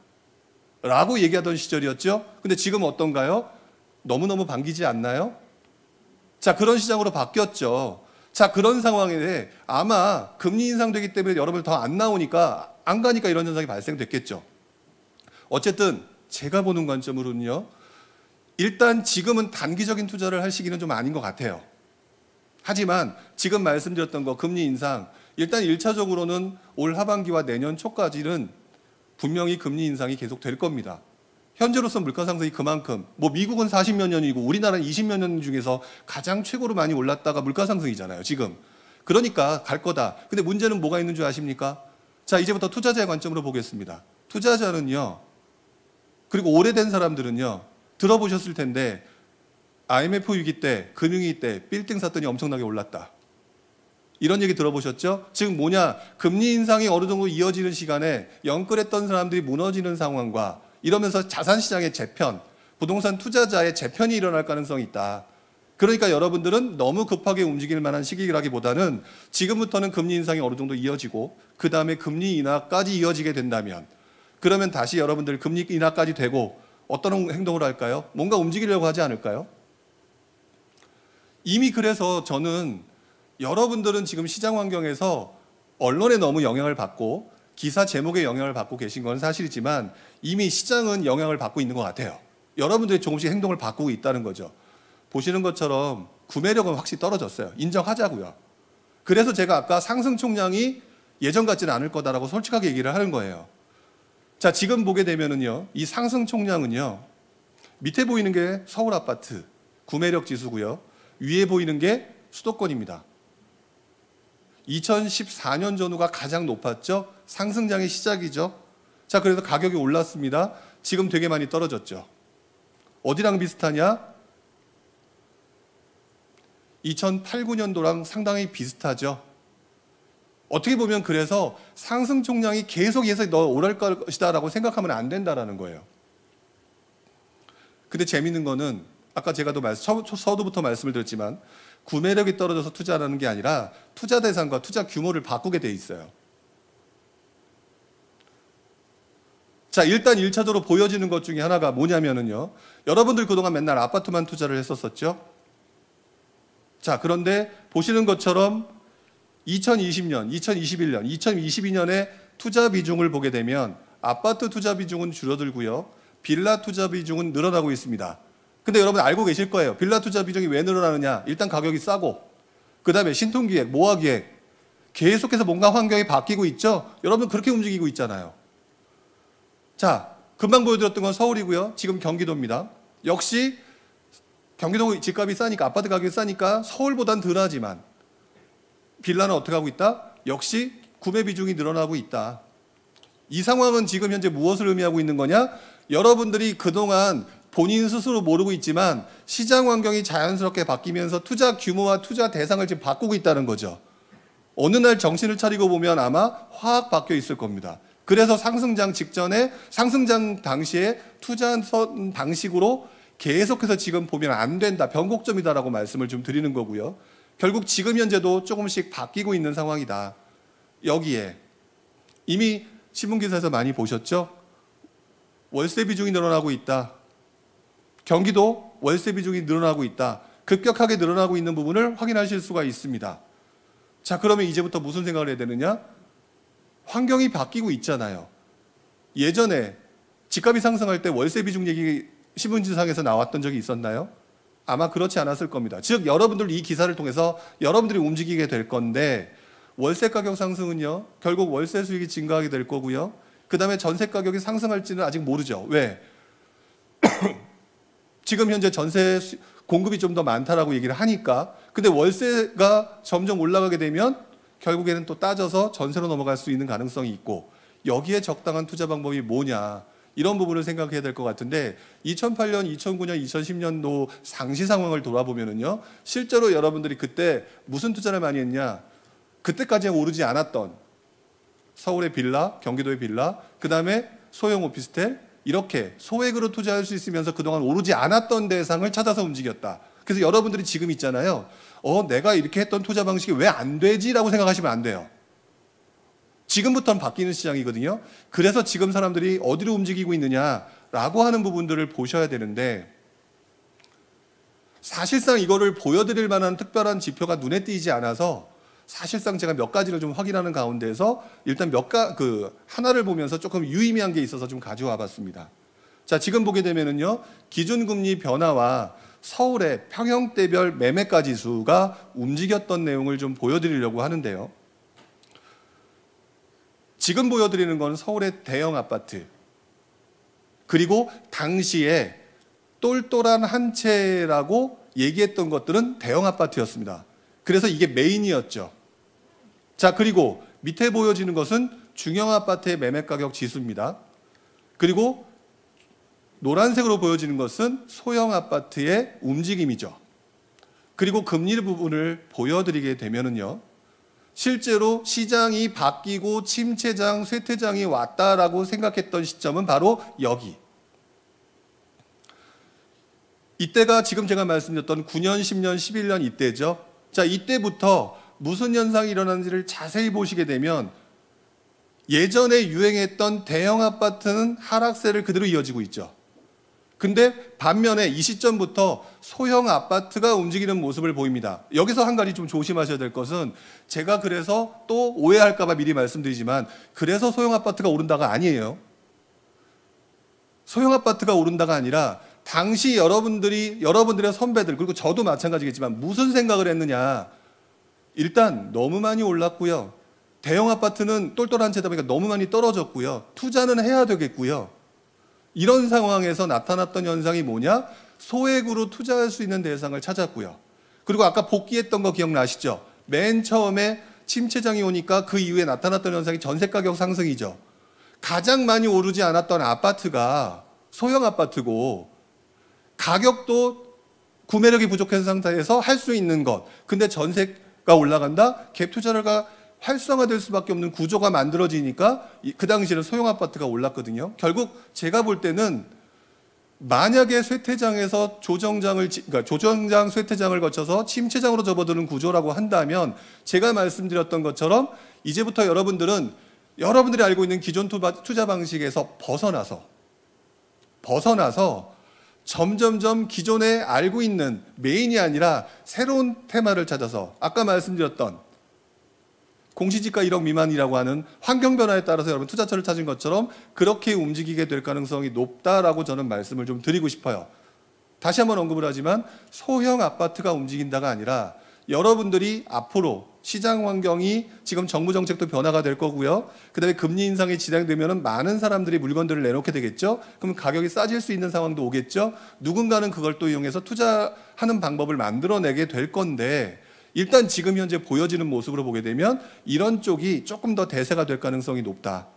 라고 얘기하던 시절이었죠. 근데 지금 어떤가요? 너무너무 반기지 않나요? 자, 그런 시장으로 바뀌었죠. 자, 그런 상황에 아마 금리 인상되기 때문에 여러분 더 안 나오니까 안 가니까 이런 현상이 발생됐겠죠. 어쨌든 제가 보는 관점으로는요. 일단 지금은 단기적인 투자를 할 시기는 좀 아닌 것 같아요. 하지만 지금 말씀드렸던 거 금리 인상 일단 1차적으로는 올 하반기와 내년 초까지는 분명히 금리 인상이 계속 될 겁니다. 현재로서 물가 상승이 그만큼 뭐 미국은 40몇 년이고 우리나라는 20몇 년 중에서 가장 최고로 많이 올랐다가 물가 상승이잖아요. 지금. 그러니까 갈 거다. 근데 문제는 뭐가 있는 줄 아십니까? 자, 이제부터 투자자의 관점으로 보겠습니다. 투자자는요. 그리고 오래된 사람들은요. 들어보셨을 텐데 IMF 위기 때, 금융위기 때 빌딩 샀더니 엄청나게 올랐다. 이런 얘기 들어보셨죠? 지금 뭐냐? 금리 인상이 어느 정도 이어지는 시간에 영끌했던 사람들이 무너지는 상황과 이러면서 자산시장의 재편, 부동산 투자자의 재편이 일어날 가능성이 있다. 그러니까 여러분들은 너무 급하게 움직일 만한 시기라기보다는 지금부터는 금리 인상이 어느 정도 이어지고 그 다음에 금리 인하까지 이어지게 된다면 그러면 다시 여러분들 금리 인하까지 되고 어떤 행동을 할까요? 뭔가 움직이려고 하지 않을까요? 이미 그래서 저는 여러분들은 지금 시장 환경에서 언론에 너무 영향을 받고 기사 제목에 영향을 받고 계신 건 사실이지만 이미 시장은 영향을 받고 있는 것 같아요. 여러분들이 조금씩 행동을 바꾸고 있다는 거죠. 보시는 것처럼 구매력은 확실히 떨어졌어요. 인정하자고요. 그래서 제가 아까 상승 총량이 예전 같지는 않을 거다라고 솔직하게 얘기를 하는 거예요. 자, 지금 보게 되면은요, 이 상승 총량은요, 밑에 보이는 게 서울 아파트 구매력 지수고요, 위에 보이는 게 수도권입니다. 2014년 전후가 가장 높았죠. 상승장의 시작이죠. 자, 그래서 가격이 올랐습니다. 지금 되게 많이 떨어졌죠. 어디랑 비슷하냐? 2008, 9년도랑 상당히 비슷하죠. 어떻게 보면 그래서 상승 총량이 계속 예상이 너 오를 것이다 라고 생각하면 안 된다라는 거예요. 근데 재밌는 거는 아까 제가 서두부터 말씀을 드렸지만 구매력이 떨어져서 투자하는 게 아니라 투자 대상과 투자 규모를 바꾸게 돼 있어요. 자, 일단 1차적으로 보여지는 것 중에 하나가 뭐냐면은요. 여러분들 그동안 맨날 아파트만 투자를 했었었죠. 자, 그런데 보시는 것처럼 2020년, 2021년, 2022년에 투자 비중을 보게 되면 아파트 투자 비중은 줄어들고요. 빌라 투자 비중은 늘어나고 있습니다. 근데 여러분 알고 계실 거예요. 빌라 투자 비중이 왜 늘어나느냐? 일단 가격이 싸고, 그 다음에 신통기획, 모아기획, 계속해서 뭔가 환경이 바뀌고 있죠? 여러분 그렇게 움직이고 있잖아요. 자, 금방 보여드렸던 건 서울이고요. 지금 경기도입니다. 역시 경기도 집값이 싸니까, 아파트 가격이 싸니까 서울보단 덜하지만 빌라는 어떻게 하고 있다? 역시 구매 비중이 늘어나고 있다. 이 상황은 지금 현재 무엇을 의미하고 있는 거냐? 여러분들이 그동안 본인 스스로 모르고 있지만 시장 환경이 자연스럽게 바뀌면서 투자 규모와 투자 대상을 지금 바꾸고 있다는 거죠. 어느 날 정신을 차리고 보면 아마 확 바뀌어 있을 겁니다. 그래서 상승장 직전에, 상승장 당시에 투자한 방식으로 계속해서 지금 보면 안 된다, 변곡점이다라고 말씀을 좀 드리는 거고요. 결국 지금 현재도 조금씩 바뀌고 있는 상황이다. 여기에 이미 신문기사에서 많이 보셨죠? 월세 비중이 늘어나고 있다. 경기도 월세 비중이 늘어나고 있다. 급격하게 늘어나고 있는 부분을 확인하실 수가 있습니다. 자, 그러면 이제부터 무슨 생각을 해야 되느냐? 환경이 바뀌고 있잖아요. 예전에 집값이 상승할 때 월세 비중 얘기 신문지상에서 나왔던 적이 있었나요? 아마 그렇지 않았을 겁니다. 즉 여러분들 이 기사를 통해서 여러분들이 움직이게 될 건데, 월세 가격 상승은요, 결국 월세 수익이 증가하게 될 거고요. 그 다음에 전세 가격이 상승할지는 아직 모르죠. 왜? 지금 현재 전세 공급이 좀 더 많다라고 얘기를 하니까. 근데 월세가 점점 올라가게 되면 결국에는 또 따져서 전세로 넘어갈 수 있는 가능성이 있고, 여기에 적당한 투자 방법이 뭐냐, 이런 부분을 생각해야 될 것 같은데, 2008년, 2009년, 2010년도 상시 상황을 돌아보면은요, 실제로 여러분들이 그때 무슨 투자를 많이 했냐? 그때까지 오르지 않았던 서울의 빌라, 경기도의 빌라, 그 다음에 소형 오피스텔, 이렇게 소액으로 투자할 수 있으면서 그동안 오르지 않았던 대상을 찾아서 움직였다. 그래서 여러분들이 지금 있잖아요. 내가 이렇게 했던 투자 방식이 왜 안 되지라고 생각하시면 안 돼요. 지금부터는 바뀌는 시장이거든요. 그래서 지금 사람들이 어디로 움직이고 있느냐라고 하는 부분들을 보셔야 되는데, 사실상 이거를 보여드릴 만한 특별한 지표가 눈에 띄지 않아서 사실상 제가 몇 가지를 좀 확인하는 가운데서 일단 하나를 보면서 조금 유의미한 게 있어서 좀 가져와 봤습니다. 자, 지금 보게 되면은요, 기준금리 변화와 서울의 평형대별 매매가 지수가 움직였던 내용을 좀 보여드리려고 하는데요. 지금 보여드리는 건 서울의 대형 아파트, 그리고 당시에 똘똘한 한 채라고 얘기했던 것들은 대형 아파트였습니다. 그래서 이게 메인이었죠. 자, 그리고 밑에 보여지는 것은 중형 아파트의 매매 가격 지수입니다. 그리고 노란색으로 보여지는 것은 소형 아파트의 움직임이죠. 그리고 금리 부분을 보여드리게 되면은요, 실제로 시장이 바뀌고 침체장, 쇠퇴장이 왔다라고 생각했던 시점은 바로 여기. 이때가 지금 제가 말씀드렸던 9년, 10년, 11년 이때죠. 자, 이때부터 무슨 현상이 일어나는지를 자세히 보시게 되면 예전에 유행했던 대형 아파트는 하락세를 그대로 이어지고 있죠. 근데 반면에 이 시점부터 소형 아파트가 움직이는 모습을 보입니다. 여기서 한 가지 좀 조심하셔야 될 것은, 제가 그래서 또 오해할까 봐 미리 말씀드리지만, 그래서 소형 아파트가 오른다가 아니에요. 소형 아파트가 오른다가 아니라 당시 여러분들의 선배들, 그리고 저도 마찬가지겠지만 무슨 생각을 했느냐. 일단 너무 많이 올랐고요. 대형 아파트는 똘똘한 채다 보니까 너무 많이 떨어졌고요. 투자는 해야 되겠고요. 이런 상황에서 나타났던 현상이 뭐냐? 소액으로 투자할 수 있는 대상을 찾았고요. 그리고 아까 복귀했던 거 기억나시죠? 맨 처음에 침체장이 오니까 그 이후에 나타났던 현상이 전세 가격 상승이죠. 가장 많이 오르지 않았던 아파트가 소형 아파트고, 가격도 구매력이 부족한 상태에서 할 수 있는 것. 근데 전세가 올라간다? 갭 투자가 활성화될 수밖에 없는 구조가 만들어지니까 그 당시에는 소형 아파트가 올랐거든요. 결국 제가 볼 때는 만약에 쇠퇴장에서 조정장 쇠퇴장을 거쳐서 침체장으로 접어드는 구조라고 한다면, 제가 말씀드렸던 것처럼 이제부터 여러분들이 알고 있는 기존 투자 방식에서 벗어나서 점점점 기존에 알고 있는 메인이 아니라 새로운 테마를 찾아서, 아까 말씀드렸던 공시지가 1억 미만이라고 하는 환경 변화에 따라서 여러분 투자처를 찾은 것처럼 그렇게 움직이게 될 가능성이 높다라고 저는 말씀을 좀 드리고 싶어요. 다시 한번 언급을 하지만 소형 아파트가 움직인다가 아니라 여러분들이 앞으로 시장 환경이 지금 정부 정책도 변화가 될 거고요. 그다음에 금리 인상이 진행되면 많은 사람들이 물건들을 내놓게 되겠죠. 그럼 가격이 싸질 수 있는 상황도 오겠죠. 누군가는 그걸 또 이용해서 투자하는 방법을 만들어내게 될 건데 일단 지금 현재 보여지는 모습으로 보게 되면 이런 쪽이 조금 더 대세가 될 가능성이 높다.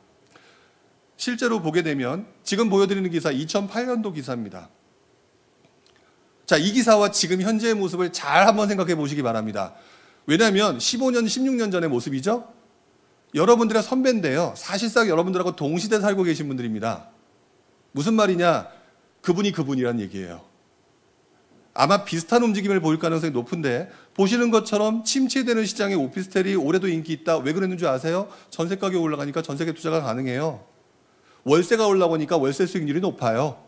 실제로 보게 되면 지금 보여드리는 기사 2008년도 기사입니다. 자, 이 기사와 지금 현재의 모습을 잘 한번 생각해 보시기 바랍니다. 왜냐하면 15년, 16년 전의 모습이죠. 여러분들의 선배인데요. 사실상 여러분들하고 동시대 살고 계신 분들입니다. 무슨 말이냐? 그분이란 얘기예요. 아마 비슷한 움직임을 보일 가능성이 높은데 보시는 것처럼 침체되는 시장에 오피스텔이 올해도 인기 있다. 왜 그랬는 줄 아세요? 전세 가격이 올라가니까 전세계 투자가 가능해요. 월세가 올라오니까 월세 수익률이 높아요.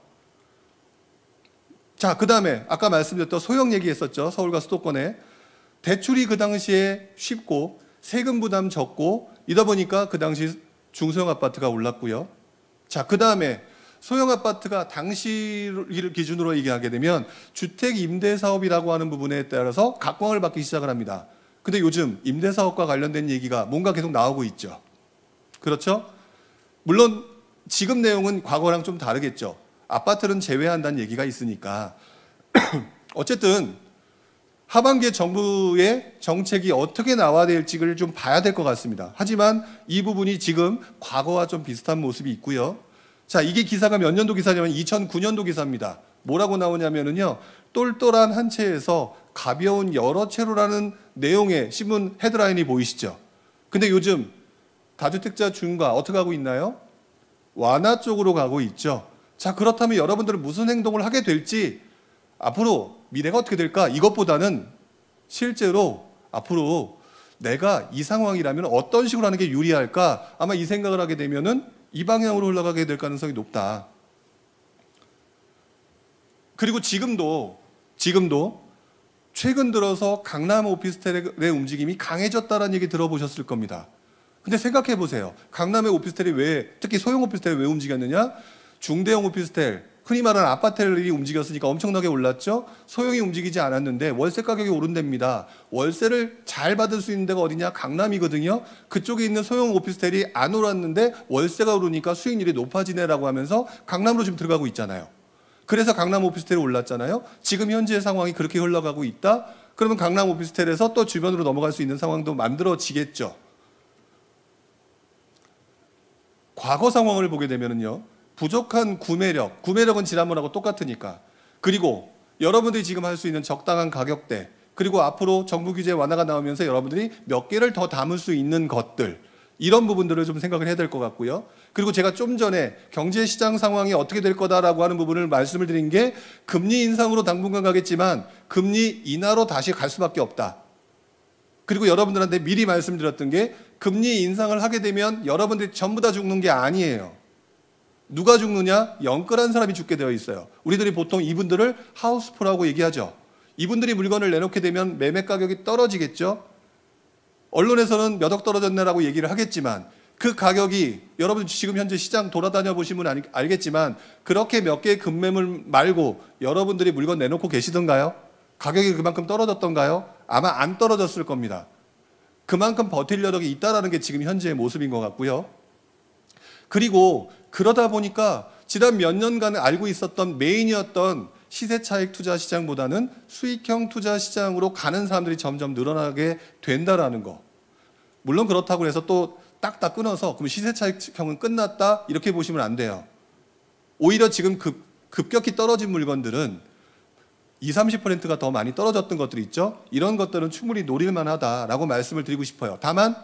자, 그 다음에 아까 말씀드렸던 소형 얘기했었죠. 서울과 수도권에. 대출이 그 당시에 쉽고 세금 부담 적고 이다 보니까 그 당시 중소형 아파트가 올랐고요. 자, 그 다음에 소형 아파트가 당시를 기준으로 얘기하게 되면 주택 임대 사업이라고 하는 부분에 따라서 각광을 받기 시작을 합니다. 근데 요즘 임대 사업과 관련된 얘기가 뭔가 계속 나오고 있죠. 그렇죠? 물론 지금 내용은 과거랑 좀 다르겠죠. 아파트는 제외한다는 얘기가 있으니까. 어쨌든 하반기에 정부의 정책이 어떻게 나와야 될지를 좀 봐야 될 것 같습니다. 하지만 이 부분이 지금 과거와 좀 비슷한 모습이 있고요. 자, 이게 기사가 몇 년도 기사냐면 2009년도 기사입니다. 뭐라고 나오냐면요. 똘똘한 한 채에서 가벼운 여러 채로라는 내용의 신문 헤드라인이 보이시죠? 근데 요즘 다주택자 중과 어떻게 하고 있나요? 완화 쪽으로 가고 있죠. 자, 그렇다면 여러분들은 무슨 행동을 하게 될지 앞으로 미래가 어떻게 될까? 이것보다는 실제로 앞으로 내가 이 상황이라면 어떤 식으로 하는 게 유리할까? 아마 이 생각을 하게 되면은 이 방향으로 흘러가게 될 가능성이 높다. 그리고 지금도 최근 들어서 강남 오피스텔의 움직임이 강해졌다는 얘기 들어보셨을 겁니다. 근데 생각해 보세요. 강남의 오피스텔이 특히 소형 오피스텔이 왜 움직였느냐? 중대형 오피스텔, 흔히 말하는 아파트들이 움직였으니까 엄청나게 올랐죠. 소형이 움직이지 않았는데 월세 가격이 오른답니다. 월세를 잘 받을 수 있는 데가 어디냐? 강남이거든요. 그쪽에 있는 소형 오피스텔이 안 올랐는데 월세가 오르니까 수익률이 높아지네라고 하면서 강남으로 지금 들어가고 있잖아요. 그래서 강남 오피스텔이 올랐잖아요. 지금 현재의 상황이 그렇게 흘러가고 있다? 그러면 강남 오피스텔에서 또 주변으로 넘어갈 수 있는 상황도 만들어지겠죠. 과거 상황을 보게 되면요. 부족한 구매력은 지난번하고 똑같으니까. 그리고 여러분들이 지금 할 수 있는 적당한 가격대, 그리고 앞으로 정부 규제 완화가 나오면서 여러분들이 몇 개를 더 담을 수 있는 것들, 이런 부분들을 좀 생각을 해야 될 것 같고요. 그리고 제가 좀 전에 경제시장 상황이 어떻게 될 거다라고 하는 부분을 말씀을 드린 게 금리 인상으로 당분간 가겠지만 금리 인하로 다시 갈 수밖에 없다. 그리고 여러분들한테 미리 말씀드렸던 게 금리 인상을 하게 되면 여러분들이 전부 다 죽는 게 아니에요. 누가 죽느냐? 영끌한 사람이 죽게 되어 있어요. 우리들이 보통 이분들을 하우스풀라고 얘기하죠. 이분들이 물건을 내놓게 되면 매매 가격이 떨어지겠죠. 언론에서는 몇 억 떨어졌네라고 얘기를 하겠지만 그 가격이 여러분 지금 현재 시장 돌아다녀 보시면 알겠지만 그렇게 몇 개의 급매물 말고 여러분들이 물건 내놓고 계시던가요? 가격이 그만큼 떨어졌던가요? 아마 안 떨어졌을 겁니다. 그만큼 버틸 여력이 있다는 게 지금 현재의 모습인 것 같고요. 그리고 그러다 보니까 지난 몇 년간 알고 있었던 메인이었던 시세차익 투자 시장보다는 수익형 투자 시장으로 가는 사람들이 점점 늘어나게 된다라는 거. 물론 그렇다고 해서 또 딱딱 끊어서 그럼 시세차익형은 끝났다 이렇게 보시면 안 돼요. 오히려 지금 급격히 떨어진 물건들은 20-30%가 더 많이 떨어졌던 것들이 있죠. 이런 것들은 충분히 노릴만 하다라고 말씀을 드리고 싶어요. 다만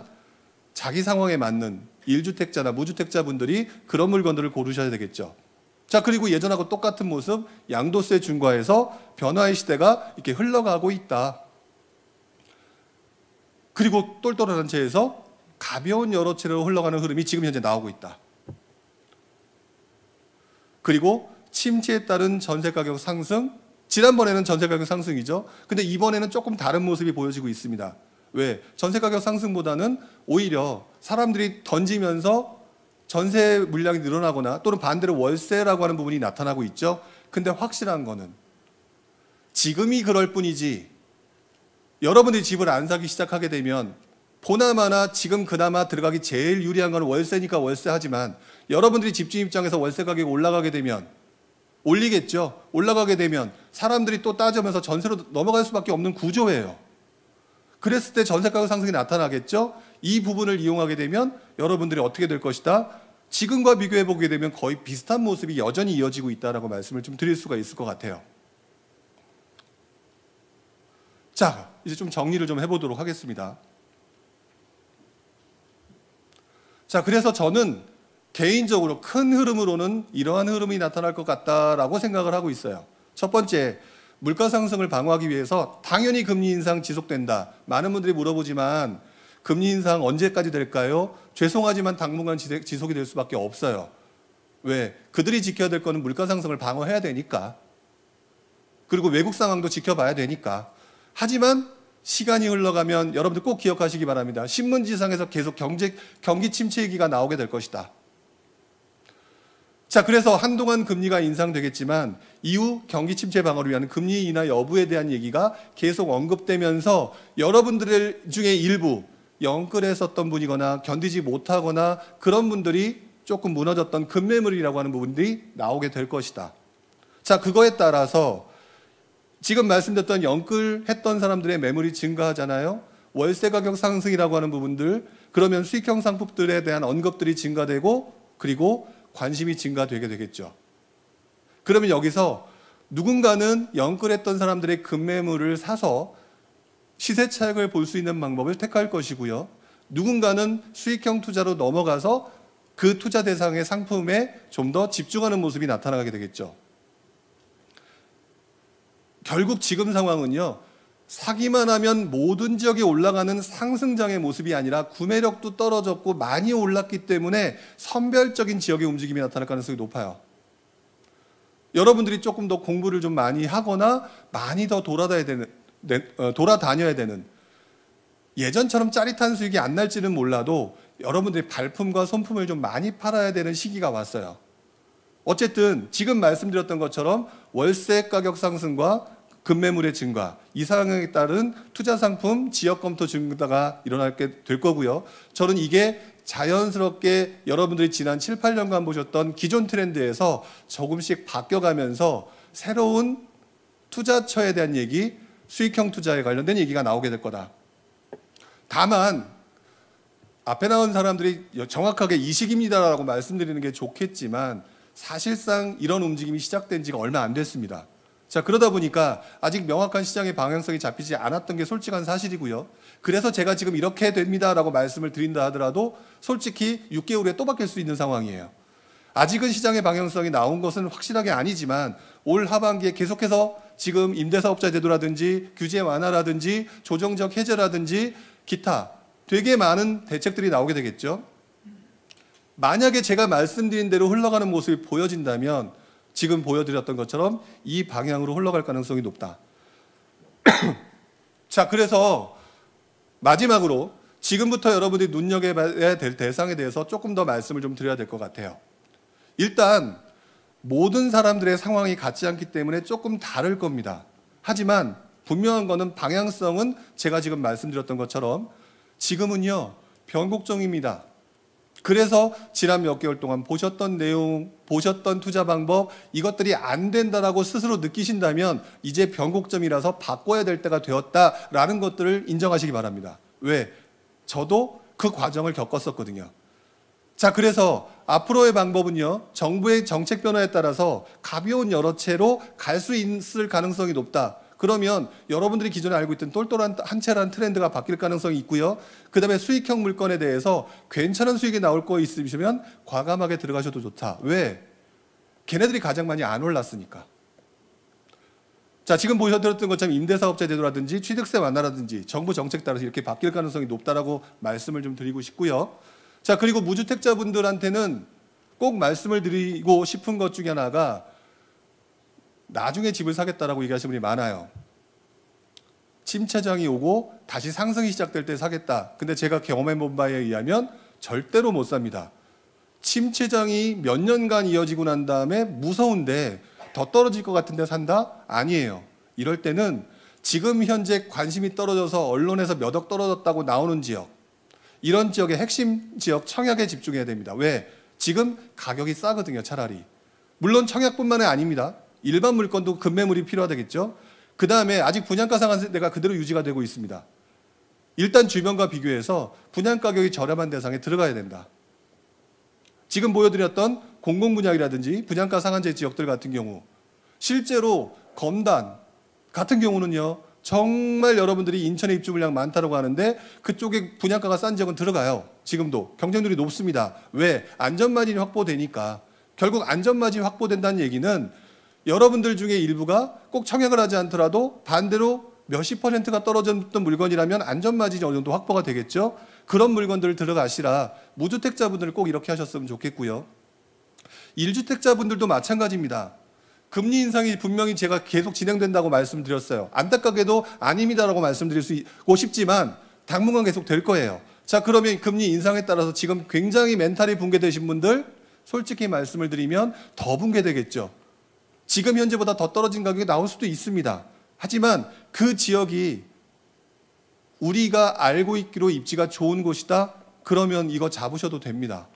자기 상황에 맞는 1주택자나 무주택자분들이 그런 물건들을 고르셔야 되겠죠. 자, 그리고 예전하고 똑같은 모습, 양도세 중과에서 변화의 시대가 이렇게 흘러가고 있다. 그리고 똘똘한 채에서 가벼운 여러 채로 흘러가는 흐름이 지금 현재 나오고 있다. 그리고 침체에 따른 전세 가격 상승, 지난번에는 전세 가격 상승이죠. 근데 이번에는 조금 다른 모습이 보여지고 있습니다. 왜? 전세 가격 상승보다는 오히려 사람들이 던지면서 전세 물량이 늘어나거나 또는 반대로 월세라고 하는 부분이 나타나고 있죠. 근데 확실한 거는 지금이 그럴 뿐이지 여러분들이 집을 안 사기 시작하게 되면 보나마나 지금 그나마 들어가기 제일 유리한 건 월세니까 월세 하지만 여러분들이 집주인 입장에서 월세 가격이 올라가게 되면 올리겠죠. 올라가게 되면 사람들이 또 따지면서 전세로 넘어갈 수밖에 없는 구조예요. 그랬을 때 전세 가격 상승이 나타나겠죠. 이 부분을 이용하게 되면 여러분들이 어떻게 될 것이다. 지금과 비교해 보게 되면 거의 비슷한 모습이 여전히 이어지고 있다라고 말씀을 좀 드릴 수가 있을 것 같아요. 자, 이제 좀 정리를 좀 해보도록 하겠습니다. 자, 그래서 저는 개인적으로 큰 흐름으로는 이러한 흐름이 나타날 것 같다라고 생각을 하고 있어요. 첫 번째, 물가 상승을 방어하기 위해서 당연히 금리 인상 지속된다. 많은 분들이 물어보지만 금리 인상 언제까지 될까요? 죄송하지만 당분간 지속이 될 수밖에 없어요. 왜? 그들이 지켜야 될 거는 물가 상승을 방어해야 되니까. 그리고 외국 상황도 지켜봐야 되니까. 하지만 시간이 흘러가면 여러분들 꼭 기억하시기 바랍니다. 신문지상에서 계속 경기 침체 얘기가 나오게 될 것이다. 자, 그래서 한동안 금리가 인상되겠지만 이후 경기 침체 방어를 위한 금리 인하 여부에 대한 얘기가 계속 언급되면서 여러분들 중에 일부 영끌했었던 분이거나 견디지 못하거나 그런 분들이 조금 무너졌던 급매물이라고 하는 부분들이 나오게 될 것이다. 자, 그거에 따라서 지금 말씀드렸던 영끌했던 사람들의 매물이 증가하잖아요. 월세 가격 상승이라고 하는 부분들, 그러면 수익형 상품들에 대한 언급들이 증가되고 그리고 관심이 증가되게 되겠죠. 그러면 여기서 누군가는 영끌했던 사람들의 급매물을 사서 시세 차익을 볼 수 있는 방법을 택할 것이고요. 누군가는 수익형 투자로 넘어가서 그 투자 대상의 상품에 좀 더 집중하는 모습이 나타나게 되겠죠. 결국 지금 상황은요, 사기만 하면 모든 지역이 올라가는 상승장의 모습이 아니라 구매력도 떨어졌고 많이 올랐기 때문에 선별적인 지역의 움직임이 나타날 가능성이 높아요. 여러분들이 조금 더 공부를 좀 많이 하거나 많이 더 돌아다녀야 되는, 예전처럼 짜릿한 수익이 안 날지는 몰라도 여러분들이 발품과 손품을 좀 많이 팔아야 되는 시기가 왔어요. 어쨌든 지금 말씀드렸던 것처럼 월세 가격 상승과 급매물의 증가, 이 상황에 따른 투자 상품 지역 검토 증가가 일어나게 될 거고요. 저는 이게 자연스럽게 여러분들이 지난 7, 8년간 보셨던 기존 트렌드에서 조금씩 바뀌어가면서 새로운 투자처에 대한 얘기, 수익형 투자에 관련된 얘기가 나오게 될 거다. 다만 앞에 나온 사람들이 정확하게 이 시기입니다라고 말씀드리는 게 좋겠지만 사실상 이런 움직임이 시작된 지가 얼마 안 됐습니다. 자, 그러다 보니까 아직 명확한 시장의 방향성이 잡히지 않았던 게 솔직한 사실이고요. 그래서 제가 지금 이렇게 됩니다라고 말씀을 드린다 하더라도 솔직히 6개월 후에 또 바뀔 수 있는 상황이에요. 아직은 시장의 방향성이 나온 것은 확실하게 아니지만 올 하반기에 계속해서 지금 임대사업자 제도라든지 규제 완화라든지 조정적 해제라든지 기타 되게 많은 대책들이 나오게 되겠죠. 만약에 제가 말씀드린 대로 흘러가는 모습이 보여진다면 지금 보여드렸던 것처럼 이 방향으로 흘러갈 가능성이 높다. 자, 그래서 마지막으로 지금부터 여러분들이 눈여겨봐야 될 대상에 대해서 조금 더 말씀을 좀 드려야 될 것 같아요. 일단 모든 사람들의 상황이 같지 않기 때문에 조금 다를 겁니다. 하지만 분명한 거는 방향성은 제가 지금 말씀드렸던 것처럼 지금은요, 변곡점입니다. 그래서 지난 몇 개월 동안 보셨던 내용, 보셨던 투자 방법, 이것들이 안 된다라고 스스로 느끼신다면 이제 변곡점이라서 바꿔야 될 때가 되었다라는 것들을 인정하시기 바랍니다. 왜? 저도 그 과정을 겪었었거든요. 자, 그래서 앞으로의 방법은요, 정부의 정책 변화에 따라서 가벼운 여러채로 갈 수 있을 가능성이 높다. 그러면 여러분들이 기존에 알고 있던 똘똘한 한 채라는 트렌드가 바뀔 가능성이 있고요. 그 다음에 수익형 물건에 대해서 괜찮은 수익이 나올 거 있으시면 과감하게 들어가셔도 좋다. 왜? 걔네들이 가장 많이 안 올랐으니까. 자, 지금 보셔드렸던 것처럼 임대사업자 제도라든지 취득세 완화라든지 정부 정책 따라서 이렇게 바뀔 가능성이 높다라고 말씀을 좀 드리고 싶고요. 자, 그리고 무주택자분들한테는 꼭 말씀을 드리고 싶은 것 중에 하나가 나중에 집을 사겠다라고 얘기하시는 분이 많아요. 침체장이 오고 다시 상승이 시작될 때 사겠다. 근데 제가 경험해본 바에 의하면 절대로 못 삽니다. 침체장이 몇 년간 이어지고 난 다음에 무서운데 더 떨어질 것 같은데 산다? 아니에요. 이럴 때는 지금 현재 관심이 떨어져서 언론에서 몇 억 떨어졌다고 나오는 지역, 이런 지역의 핵심 지역 청약에 집중해야 됩니다. 왜? 지금 가격이 싸거든요, 차라리. 물론 청약뿐만이 아닙니다. 일반 물건도 급매물이 필요하겠죠. 그 다음에 아직 분양가 상한제가 그대로 유지가 되고 있습니다. 일단 주변과 비교해서 분양가격이 저렴한 대상에 들어가야 된다. 지금 보여드렸던 공공분양이라든지 분양가 상한제 지역들 같은 경우, 실제로 검단 같은 경우는요, 정말 여러분들이 인천에 입주 물량 많다고 하는데 그쪽에 분양가가 싼 지역은 들어가요. 지금도 경쟁률이 높습니다. 왜? 안전마진이 확보되니까. 결국 안전마진이 확보된다는 얘기는 여러분들 중에 일부가 꼭 청약을 하지 않더라도 반대로 몇십 %가 떨어졌던 물건이라면 안전마진이 어느 정도 확보가 되겠죠. 그런 물건들을 들어가시라. 무주택자분들 꼭 이렇게 하셨으면 좋겠고요. 1주택자분들도 마찬가지입니다. 금리 인상이 분명히 제가 계속 진행된다고 말씀드렸어요. 안타깝게도 아닙니다라고 말씀드리고 싶지만 당분간 계속 될 거예요. 자, 그러면 금리 인상에 따라서 지금 굉장히 멘탈이 붕괴되신 분들, 솔직히 말씀을 드리면 더 붕괴되겠죠. 지금 현재보다 더 떨어진 가격이 나올 수도 있습니다. 하지만 그 지역이 우리가 알고 있기로 입지가 좋은 곳이다? 그러면 이거 잡으셔도 됩니다.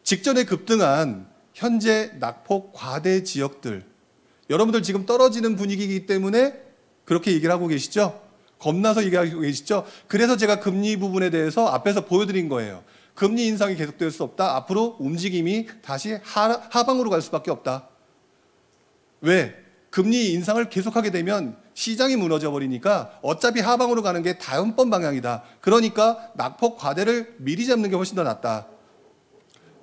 직전에 급등한 현재 낙폭 과대 지역들, 여러분들 지금 떨어지는 분위기이기 때문에 그렇게 얘기를 하고 계시죠? 겁나서 얘기하고 계시죠? 그래서 제가 금리 부분에 대해서 앞에서 보여드린 거예요. 금리 인상이 계속될 수 없다. 앞으로 움직임이 다시 하방으로 갈 수밖에 없다. 왜? 금리 인상을 계속하게 되면 시장이 무너져 버리니까 어차피 하방으로 가는 게 다음번 방향이다. 그러니까 낙폭 과대를 미리 잡는 게 훨씬 더 낫다.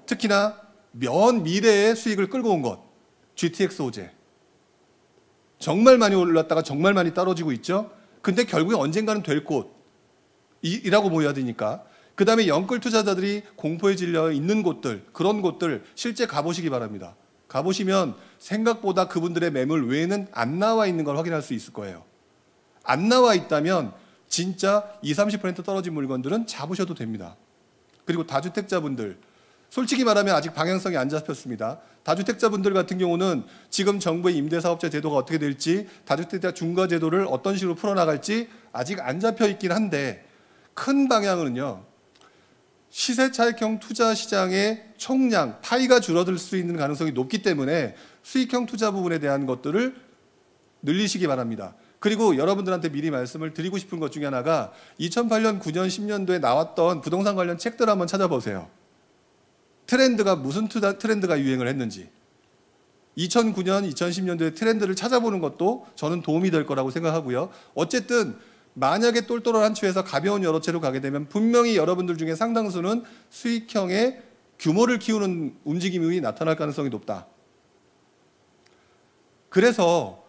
특히나 먼 미래의 수익을 끌고 온 것, GTX 호재. 정말 많이 올랐다가 정말 많이 떨어지고 있죠. 근데 결국에 언젠가는 될 곳이라고 보여야 되니까. 그 다음에 영끌 투자자들이 공포에 질려 있는 곳들, 그런 곳들 실제 가보시기 바랍니다. 가보시면 생각보다 그분들의 매물 외에는 안 나와 있는 걸 확인할 수 있을 거예요. 안 나와 있다면 진짜 20, 30% 떨어진 물건들은 잡으셔도 됩니다. 그리고 다주택자분들, 솔직히 말하면 아직 방향성이 안 잡혔습니다. 다주택자분들 같은 경우는 지금 정부의 임대사업자 제도가 어떻게 될지, 다주택자 중과 제도를 어떤 식으로 풀어나갈지 아직 안 잡혀 있긴 한데, 큰 방향은요, 시세차익형 투자 시장의 총량, 파이가 줄어들 수 있는 가능성이 높기 때문에 수익형 투자 부분에 대한 것들을 늘리시기 바랍니다. 그리고 여러분들한테 미리 말씀을 드리고 싶은 것 중에 하나가 2008년, 9년, 10년도에 나왔던 부동산 관련 책들 한번 찾아보세요. 트렌드가 무슨 트렌드가 유행을 했는지. 2009년, 2010년도의 트렌드를 찾아보는 것도 저는 도움이 될 거라고 생각하고요. 어쨌든 만약에 똘똘한 한 추에서 가벼운 여러 채로 가게 되면 분명히 여러분들 중에 상당수는 수익형의 규모를 키우는 움직임이 나타날 가능성이 높다. 그래서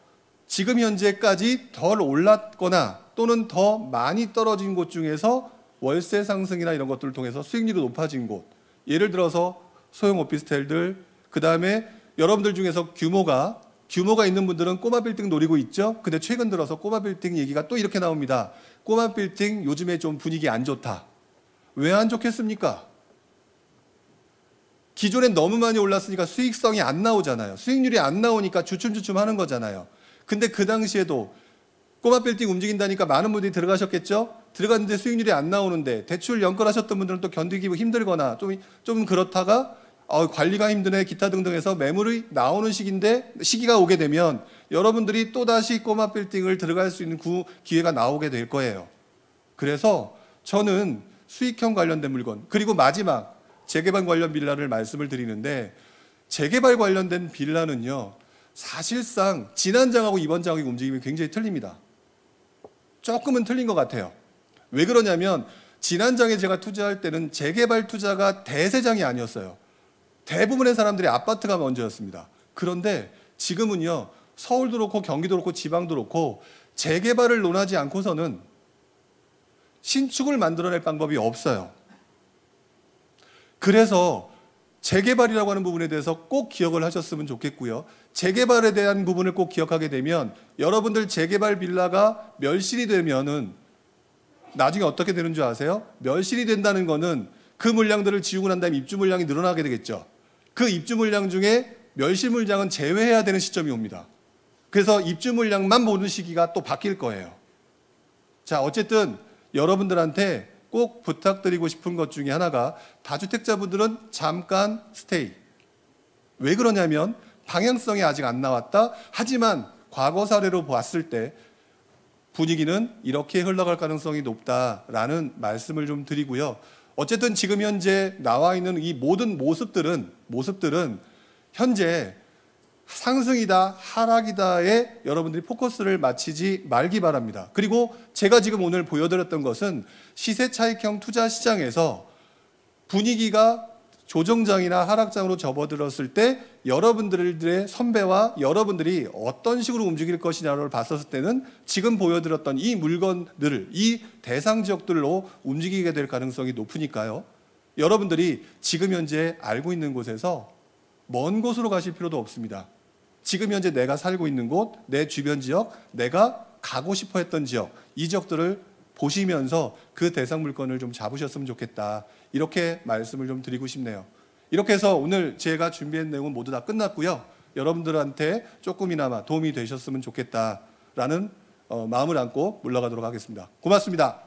지금 현재까지 덜 올랐거나 또는 더 많이 떨어진 곳 중에서 월세 상승이나 이런 것들을 통해서 수익률이 높아진 곳, 예를 들어서 소형 오피스텔들, 그 다음에 여러분들 중에서 규모가 있는 분들은 꼬마 빌딩 노리고 있죠. 근데 최근 들어서 꼬마 빌딩 얘기가 또 이렇게 나옵니다. 꼬마 빌딩 요즘에 좀 분위기 안 좋다. 왜 안 좋겠습니까? 기존엔 너무 많이 올랐으니까 수익성이 안 나오잖아요. 수익률이 안 나오니까 주춤주춤 하는 거잖아요. 근데 그 당시에도 꼬마 빌딩 움직인다니까 많은 분들이 들어가셨겠죠? 들어갔는데 수익률이 안 나오는데 대출 연끌하셨던 분들은 또 견디기 힘들거나 좀 그렇다가 관리가 힘드네 기타 등등 해서 매물이 나오는 시기가 오게 되면 여러분들이 또다시 꼬마 빌딩을 들어갈 수 있는 기회가 나오게 될 거예요. 그래서 저는 수익형 관련된 물건, 그리고 마지막 재개발 관련 빌라를 말씀을 드리는데, 재개발 관련된 빌라는요, 사실상 지난 장하고 이번 장의 움직임이 굉장히 틀립니다. 조금은 틀린 것 같아요. 왜 그러냐면 지난 장에 제가 투자할 때는 재개발 투자가 대세장이 아니었어요. 대부분의 사람들이 아파트가 먼저였습니다. 그런데 지금은요, 서울도 그렇고 경기도 그렇고 지방도 그렇고 재개발을 논하지 않고서는 신축을 만들어낼 방법이 없어요. 그래서 재개발이라고 하는 부분에 대해서 꼭 기억을 하셨으면 좋겠고요. 재개발에 대한 부분을 꼭 기억하게 되면 여러분들 재개발 빌라가 멸실이 되면은 나중에 어떻게 되는 줄 아세요? 멸실이 된다는 거는 그 물량들을 지우고 난 다음에 입주 물량이 늘어나게 되겠죠. 그 입주 물량 중에 멸실 물량은 제외해야 되는 시점이 옵니다. 그래서 입주 물량만 보는 시기가 또 바뀔 거예요. 자, 어쨌든 여러분들한테 꼭 부탁드리고 싶은 것 중에 하나가 다주택자분들은 잠깐 스테이. 왜 그러냐면 방향성이 아직 안 나왔다. 하지만 과거 사례로 봤을 때 분위기는 이렇게 흘러갈 가능성이 높다라는 말씀을 좀 드리고요. 어쨌든 지금 현재 나와 있는 이 모든 모습들은 현재 상승이다, 하락이다에 여러분들이 포커스를 맞추지 말기 바랍니다. 그리고 제가 지금 오늘 보여드렸던 것은 시세 차익형 투자 시장에서 분위기가 조정장이나 하락장으로 접어들었을 때 여러분들의 선배와 여러분들이 어떤 식으로 움직일 것이냐를 봤었을 때는 지금 보여드렸던 이 물건들을 이 대상 지역들로 움직이게 될 가능성이 높으니까요. 여러분들이 지금 현재 알고 있는 곳에서 먼 곳으로 가실 필요도 없습니다. 지금 현재 내가 살고 있는 곳, 내 주변 지역, 내가 가고 싶어 했던 지역, 이 지역들을 보시면서 그 대상 물건을 좀 잡으셨으면 좋겠다. 이렇게 말씀을 좀 드리고 싶네요. 이렇게 해서 오늘 제가 준비한 내용은 모두 다 끝났고요. 여러분들한테 조금이나마 도움이 되셨으면 좋겠다라는 마음을 안고 물러가도록 하겠습니다. 고맙습니다.